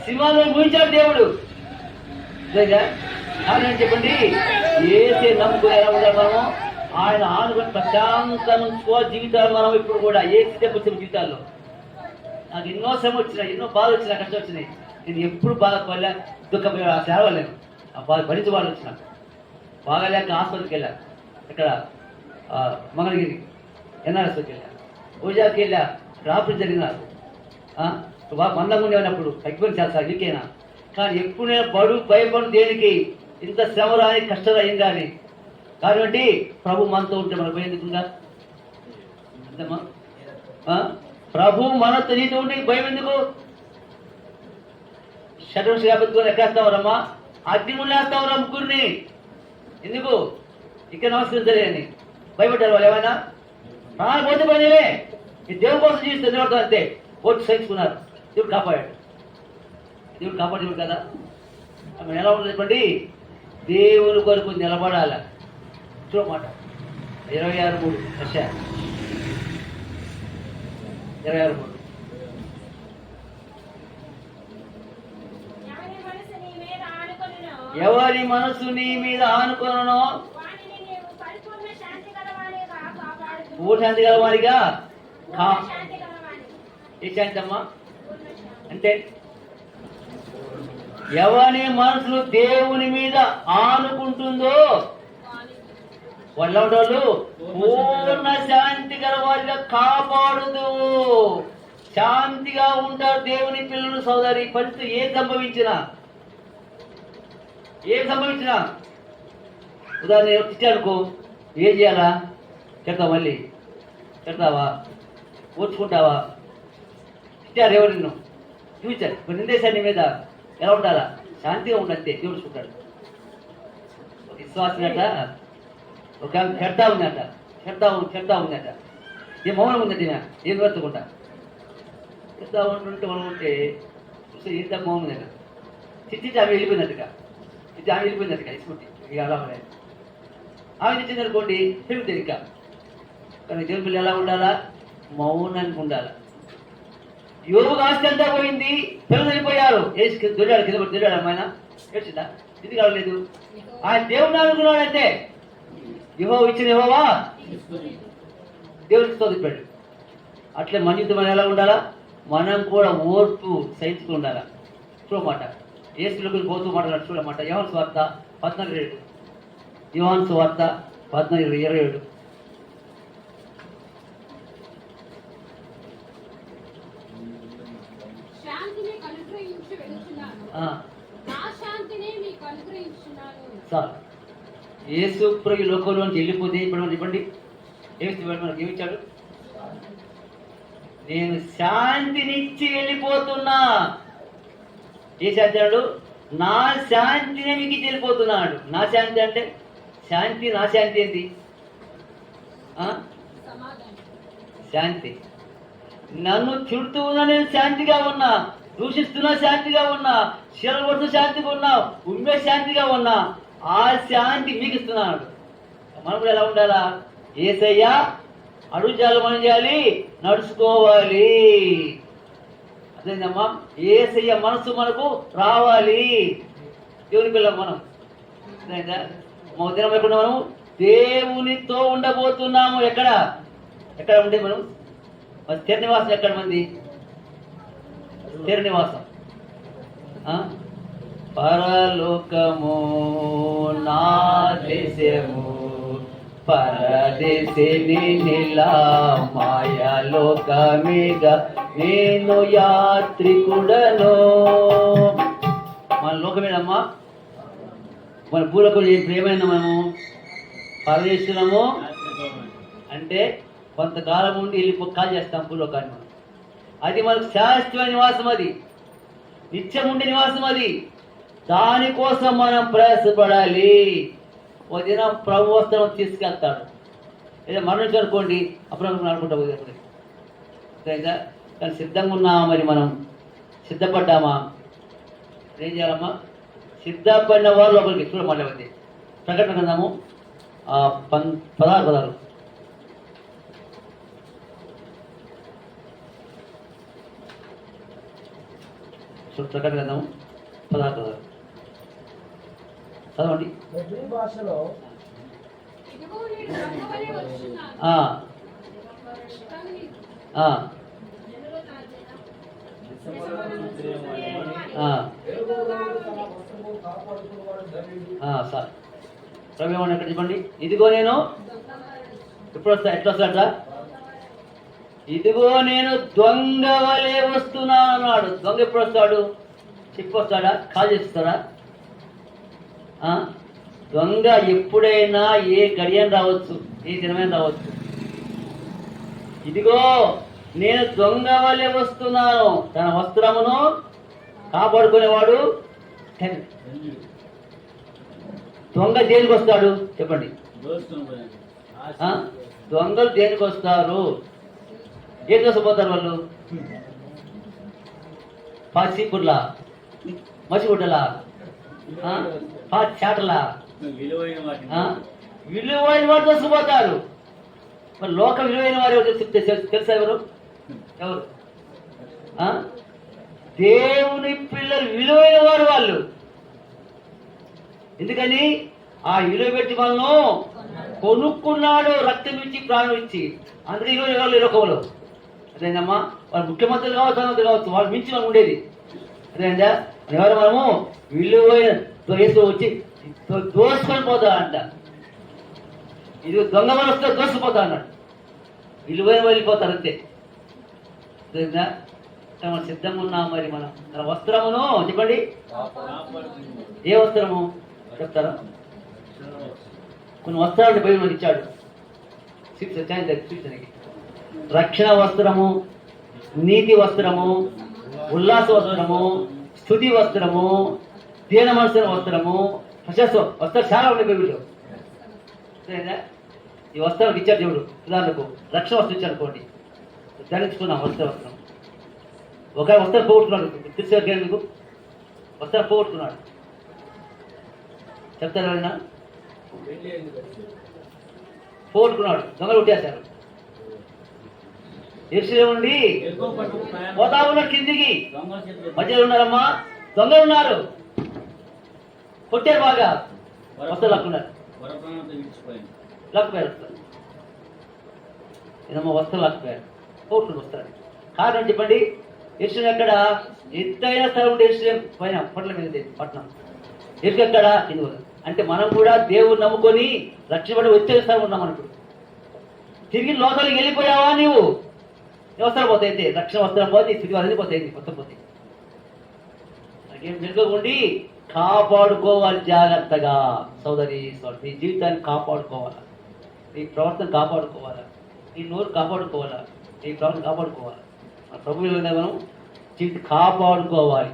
సింహాలను ముగించాడు దేవుడు. ఆయన చెప్పండి, ఏసే నమ్ముకుని ఎలా ఉండాలి మనము? ఆయన ఆనుకుని ప్రశాంతంగా జీవితాలు మనం ఇప్పుడు కూడా ఏసే వచ్చిన జీవితాల్లో. నాకు ఎన్నో శ్రమ వచ్చినాయి, ఎన్నో బాధ వచ్చినా, కష్టం వచ్చినాయి. నేను ఎప్పుడు బాధపడలే, దుఃఖపోయా, సేవలేను. ఆ బాధ భరించి వాళ్ళు వచ్చిన బాగాలేక హాస్పిటల్కి వెళ్ళా. ఇక్కడ మంగళగిరి ఎన్ఆర్ఎస్కి వెళ్ళా. పూజాకి వెళ్ళా రాత్రి జరిగినారు మందంగా ఉండేటప్పుడు తగ్గిపోయి చేస్తారు నీకేనా. కానీ ఎప్పుడు నేను భయపడు దేనికి ఇంత శ్రమ రాని కష్టం అయింది కానీ కాబట్టి ప్రభు మనతో ఉంటే మన భయం ఎందుకుందా అంతేమ్మా. ప్రభు మనతో నీతో ఉంటే భయం ఎందుకు? షటర్ శాపత్తుకొని ఎక్కేస్తావరమ్మా, అగ్నిముళ్ళు వేస్తావరా ముగ్గురిని ఎందుకు? ఇక్కడ నమస్కరించలే అని భయపడ్డారు వాళ్ళు ఏమైనా? ప్రాణాలు పోతే పనిలే, ఈ దేవుని కోసం జీవిస్తే నిలబడతాం అంతే. ఓటు సహించుకున్నారు, దేవుడు కాపాడాడు. దేవుడు కాపాడేవాడు కదా. మనం ఎలా ఉంటుంది చెప్పండి, దేవుని కొరకు నిలబడాల. చూడమాట 26:3 యెషయా 26:3. ఎవరి మనసు నీ మీద ఆనుకొనునో పూర్ణ శాంతి గలవాడిగా. ఏ శాంతి అమ్మా అంటే ఎవరి మనసులు దేవుని మీద ఆనుకుంటుందో వాళ్ళు పూర్ణ శాంతి గలవాడిగా కాపాడుదు. శాంతిగా ఉంటారు దేవుని పిల్లలు. సోదరి పరిస్థితి ఏం సంభవించినా ఉదాహరణ ఇచ్చానుకో, ఏం చేయాలా? చెప్తావా? మళ్ళీ చెప్తావా? ఓర్చుకుంటావా? ఇచ్చారు ఎవరు నిన్ను చూపించారు, కొన్ని నిందేశారు నీ మీద, ఎలా ఉండాలా? శాంతిగా ఉండంతే చూసుకుంటాడు. విశ్వాసనట ఒక చెడ్డా ఉందట, చెడ్డా ఉందట, ఏ మౌనం ఉందట, ఏం వెతుకుంటా చెప్తా ఉంటుంటే మనం ఉంటే చూస్తే ఇంత మౌనం ఉందట. చిట్టి ఆమె వెళ్ళిపోయినట్టుగా, ఇసుకుంటే ఇక అలా ఉన్నాయి. ఆమె తెచ్చింది అనుకోండి పెరుగుతుంది ఇంకా. కానీ దేవుని పిల్లలు ఎలా ఉండాలా? మౌనానికి ఉండాలా. యోగు ఆస్తి అంతా పోయింది, పిల్లలు వెళ్ళిపోయారు, వేసి దొరికాడు, కింద దొరికాడు. అమ్మాయిన ఏడ్చిందా? ఇది కావలేదు. ఆయన దేవుడిని అనుకున్నాడంటే యెహోవా ఇచ్చిన యెహోవా దేవుడికి తోదిపాడు. అట్లే మన జీవితం మనం ఎలా ఉండాలా? మనం కూడా ఓర్పు సహించుకు ఉండాలా. చూడమాట ఏసులకు పోతూ మాట్లాడారు. చూడమాట యోహాను సువార్త 14:7. యోహాను సువార్త 14:27. సార్ యేసు ప్రభు లోకంలోంచి వెళ్ళిపోతే ఇప్పుడు చెప్పండి మనకి ఏమిచ్చాడు? నేను శాంతినిచ్చి వెళ్ళిపోతున్నా. ఏ శాంతి అన్నాడు? నా శాంతిని మీకు ఇచ్చి వెళ్ళిపోతున్నాడు. నా శాంతి అంటే శాంతి, నా శాంతి ఏంటి? శాంతి. నన్ను చుడుతూ ఉన్నా, నేను శాంతిగా ఉన్నా. దూషిస్తున్నా శాంతిగా ఉన్నా, శిరలు కొడుతూ శాంతిగా ఉన్నా, ఉమ్మే శాంతిగా ఉన్నా. ఆ శాంతి మీకు ఇస్తున్నాడు. మనం కూడా ఎలా ఉండాలా? యేసయ్యా అడుగుజాలు మనం చేయాలి, నడుచుకోవాలి. అదేందమ్మా, యేసయ్య మనసు మనకు రావాలి. దేవుని పిల్ల మనం అదేందా మా దినం ఎక్కడ మనం దేవునితో ఉండబోతున్నాము. ఎక్కడ ఉండే మనం స్థిర నివాసం ఎక్కడ మంది? స్థిర నివాసం పరలోకము నా దేశము, పరదేశిని నిలా మాయలోకమిగా నేను యాత్రికుడను. మన లోకమేనమ్మా, మన భూలోకం ఏమైనా మనము పరదేశులము అంటే కొంతకాలం ఉండి వెళ్ళి కాల్ చేస్తాం భూలోకాన్ని. మనం అది మనకు శాశ్వత నివాసం, అది నిత్యం ఉండే నివాసం. అది దానికోసం మనం ప్రయాసపడాలి. ఒక దినం ప్రభు వస్త్రం తీసుకెళ్తాడు. ఏదో మరణించి అనుకోండి, అప్పుడు అనుకుంటా పోయేప్పుడు అర్థమైందా? కానీ సిద్ధంగా ఉన్నామా? మరి మనం సిద్ధపడ్డామా? ఏం చేయాలమ్మా? సిద్ధపడిన వారు లోపలికి చూడమల్లవద్ది. ప్రకటన గ్రంథము 16. ప్రకటన గ్రంథము 16 చదవండి. భాషలో సార్ ప్రమేమని ఎక్కడ చెప్పండి. ఇదిగో నేను ఎప్పుడు వస్తా, ఎట్లా వస్తాడట? ఇదిగో నేను దొంగ వలె వస్తున్నాను అన్నాడు. దొంగ ఎప్పుడు వస్తాడు? చెప్పొస్తాడా? కాల్ చేస్తాడా? దొంగ ఎప్పుడైనా ఏ గడియని రావచ్చు, ఏ దినమైన రావచ్చు. ఇదిగో నేను దొంగ వలె వస్తున్నాను. తన వస్త్రమును కాపాడుకునేవాడు దొంగ దేనికి వస్తాడు చెప్పండి? దొంగలు దేనికి వస్తారు? ఏం చూసపోతారు వాళ్ళు? పాచిపుర్లా, మసిగుడ్డలా, చాటలా, విలువైన వారు చూసుకుపోతారు. మరి లోక విలువైన వారు ఎవరు చెప్తే తెలుసా? ఎవరు? దేవుని పిల్లలు విలువైన వారు వాళ్ళు. ఎందుకని? ఆ విలువ పెట్టి వాళ్ళను కొనుక్కున్నాడు, రక్తం ఇచ్చి, ప్రాణం ఇచ్చి. అందరూ ఈరోజు లోకంలో అదేనమ్మా, వాళ్ళు ముఖ్యమంత్రులు కావచ్చు, ధనవంతులు కావచ్చు, వాళ్ళు మించి మనం ఉండేది అదేంటా. ఎవరు? మనము విలువైన వచ్చి దోసుకొని పోతాడంట. ఇది దొంగ వాళ్ళు వస్తే దోసుకుపోతా అన్నాడు. విలువైన వెళ్ళిపోతారు అంతే. మనం సిద్ధంగా ఉన్నాం. మరి మనం తన వస్త్రమును చెప్పండి. ఏ వస్త్రము చెప్తారా? కొన్ని వస్త్రాలు బయట మనకి ఇచ్చాడు. రక్షణ వస్త్రము, నీతి వస్త్రము, ఉల్లాస వస్త్రము, స్తుతి వస్త్రము, దీన మనసు వస్త్రము, వస్త్రాలు చాలా ఉన్నాయి బైబిల్లో. ఈ వస్త్రాలకు ఇచ్చాడు దేవుడు. ఉదాహరణకు రక్షణ వస్త్రం ఇచ్చాడు అనుకోండి, ధరించుకున్నాం వస్త్రం. ఒక వస్త్రం పోగొట్టుకున్నాడు. తెలిసేవారు ఎందుకు వస్త్రం పోగొట్టుకున్నాడు చెప్తారు ఎవరైనా? పోగొట్టుకున్నాడు. దొంగలు కొట్టేశారు. యెరూషలేము నుండి పోతా ఉన్నాడు కిందికి. మధ్యలో ఉన్నారమ్మా, దొంగలు ఉన్నారు. కొట్టారు బాగా. వస్త్రాలు లాక్కున్నారు. లాక్కుపోయారు. ఏదమ్మా వస్త్రాలు లాక్కుపోయారు. పోగొట్టుకుని వస్తారు. కారణం చెప్పండి. యెరూషలేము ఎక్కడ? ఎత్తైన స్థలం ఉంటే యెరూషలేము పైన పట్ల మీద పట్టణం. ఎక్కడ? కింద. అంటే మనం కూడా దేవుడు నమ్ముకొని రక్షణపడి వచ్చే స్థలం ఉన్నాం అనుకో. తిరిగి లోపలికి వెళ్ళిపోయావా నీవు? వస్త్రం పోతాయింది, రక్షణ వస్త్రం పోతే, స్థితి అనేది పోతాయింది, మొత్తం పోతాయి. నాకేం మెరుగుండి కాపాడుకోవాలి జాగ్రత్తగా. సోదరి నీ జీవితాన్ని కాపాడుకోవాలా, నీ ప్రవర్తన కాపాడుకోవాలా, నీ నోరు కాపాడుకోవాలా, నీ ప్రవర్తన కాపాడుకోవాలా. మన ప్రభువులో మనం జీవితం కాపాడుకోవాలి.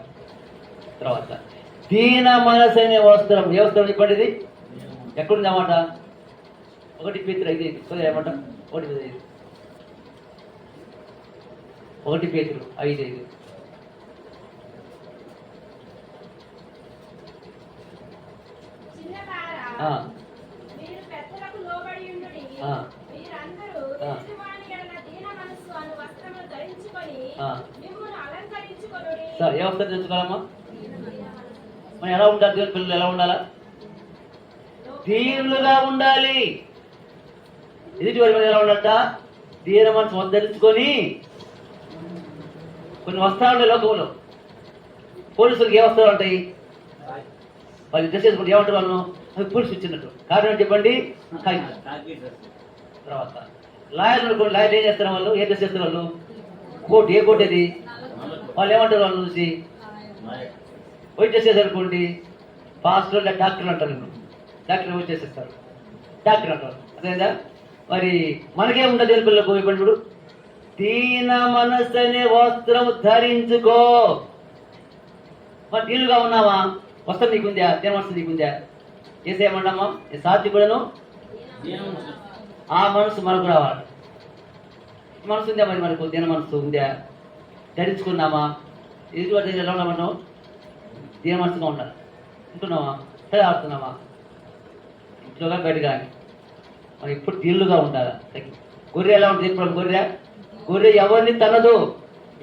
తర్వాత దీన మనసు అనే వస్త్రం. ఏ వస్త్రం చెప్పండి? ఇది ఎక్కడుంది అన్నమాట? 1 Pétరు 5:5 ఏమాట? 1 Pétru 5:5. సార్ ఏ వస్త్రం తెచ్చుకోవాలమ్మా? మనం ఎలా ఉండాలి? దేవుని పిల్లలు ఎలా ఉండాలా? దీనులుగా ఉండాలి. ఎదుటి వారి మీద ఎలా ఉండాలట? దీన మనసు వద్దరించుకొని. కొన్ని వస్త్రాలు ఉంటాయి లోకంలో. పోలీసులకు ఏ వస్త్రాలు ఉంటాయి? వాళ్ళు డ్రెస్ చేసుకుంటే ఏమంటారు వాళ్ళు? అది పోలీసు ఇచ్చినట్టు. కారణం చెప్పండి. తర్వాత లాయర్లు అనుకోండి. లాయర్లు ఏం చేస్తారు? వాళ్ళు ఏ డ్రెస్ చేస్తారు? వాళ్ళు కోట్. ఏ కోట్ అది? వాళ్ళు ఏమంటారు? వాళ్ళు చూసి వైట్ డ్రెస్ చేసేసుకోండి. పాస్టర్ డాక్టర్లు అంటారు. డాక్టర్ వైట్ చేసేస్తారు. డాక్టర్ అంటారు. అదేదా? మరి మనకేముంటుంది దేవుని పిల్లలకు? ఇప్పుడు దీన మనస్సు అనే వస్త్రం ధరించుకో. మరి దీనులుగా ఉన్నావా? వస్త్రం నీకుందా? దీన మనసు నీకుందా? చేసేయమంటామా? సాత్వికుడను ఆ మనసు మనకు రావాలి. మనసు ఉందా? మరి మనకు దీన మనసు ఉందా? ధరించుకున్నామా? ఎదుటి ఎలా ఉన్నామన్నావు? దీన మనసుగా ఉండాలి. ఉంటున్నావా? సరే ఆడుతున్నావా? ఇంట్లోగా బయట కానీ మనం ఇప్పుడు దీనులుగా ఉండాలి. గొర్రె ఎలా ఉంటుంది? ఇప్పుడు గొర్రె ఎవరిని తనదు,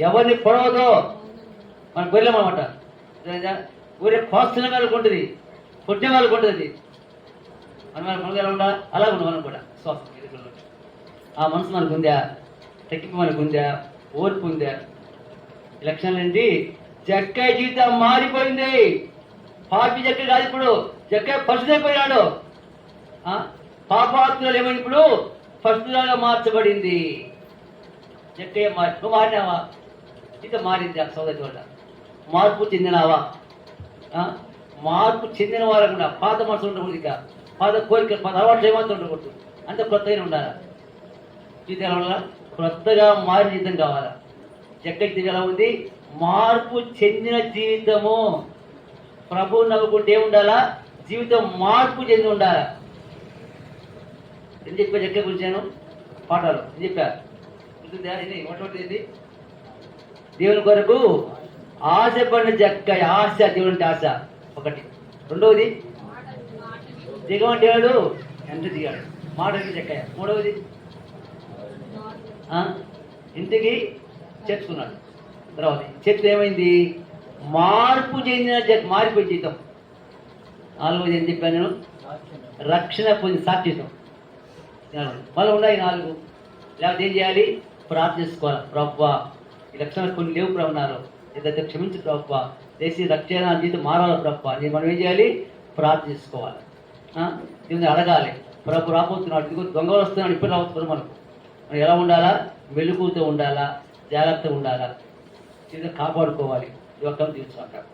ఎవరిని పొడవదు. మన గొర్రెం అనమాట. గొర్రె కోస్తున్న వాళ్ళకు ఉంటుంది, కొట్టిన వాళ్ళకు ఉంటుంది. మనం ఎలా ఉండాలి? అలా ఉన్నాం మనం కూడా. ఆ మనసు మనకు ఉందా? తగ్గింపు మనకు ఉందా? ఓర్పు ఉందా? ఈ లక్షణాలు ఏంటి? జక్కయ్య జీవితం మారిపోయింది. పాపి జక్క కాదు ఇప్పుడు. జక్కయ్య పరిశుద్ధైపోయినాడు. పాపాత్ములు ఏమైనా ఇప్పుడు పరిశుద్ధంగా మార్చబడింది. జక్కయ్య మారి నువ్వు మారినావా? ఇక మారింది ఆ సోదరి వల్ల. మార్పు చెందినావా? మార్పు చెందిన వారు కూడా పాత మనసు ఉండకూడదు, ఇక పాత కోరికలు పాత అలవాట్లు ఏమాత్రం ఉండకూడదు, అంత కొత్తగానే ఉండాలా. జీవితం వల్ల కొత్తగా మారిన జీవితం కావాలా. జక్కయ్య జీవితం ఎలా ఉంది? మార్పు చెందిన జీవితము. ప్రభువు నవ్వుకుంటే ఏముండాలా? జీవితం మార్పు చెంది ఉండాలా. ఏం చెప్పా జక్కయ్య గురించి నేను పాఠాలు ఏం చెప్పా మొట్టమొదటి దేవుని కొరకు ఆశపడిన జక్కయ్య. ఆశ, దేవుని అంటే ఆశ ఒకటి. రెండవది దిగమంటాడు, ఎంత దిగాడు మాట జక్కయ్య. మూడవది ఇంటికి చేర్చుకున్నాడు. తర్వాత చేర్చు ఏమైంది? మార్పు చెందిన మారిపోయి జీవితం. నాలుగవది ఏం చెప్పాను నేను? రక్షణ పొంది సాక్షితం. మళ్ళీ ఉన్నాయి 4. లేకపోతే ఏం చేయాలి? ప్రార్థించుకోవాలి. ప్రభువా ఈ లక్షణాలు కొన్ని లేవు ప్రభున్నారు, ఏదైతే క్షమించు ప్రభువా, దేశీ రక్షణ జీవితం మారాలి ప్రభువా. నేను మనం ఏం చేయాలి? ప్రార్థించుకోవాలి. దీన్ని అడగాలి. ప్రభు రాబోతున్నాడు, ఇదిగో దొంగలు వస్తున్నాడు, ఇప్పుడు రావచ్చు మనకు. మనం ఎలా ఉండాలా? మెలుగుతూ ఉండాలా, జాగ్రత్తగా ఉండాలా, జీవితం కాపాడుకోవాలి. ఈ ఒక్కరిని తీర్చుకుంటాం.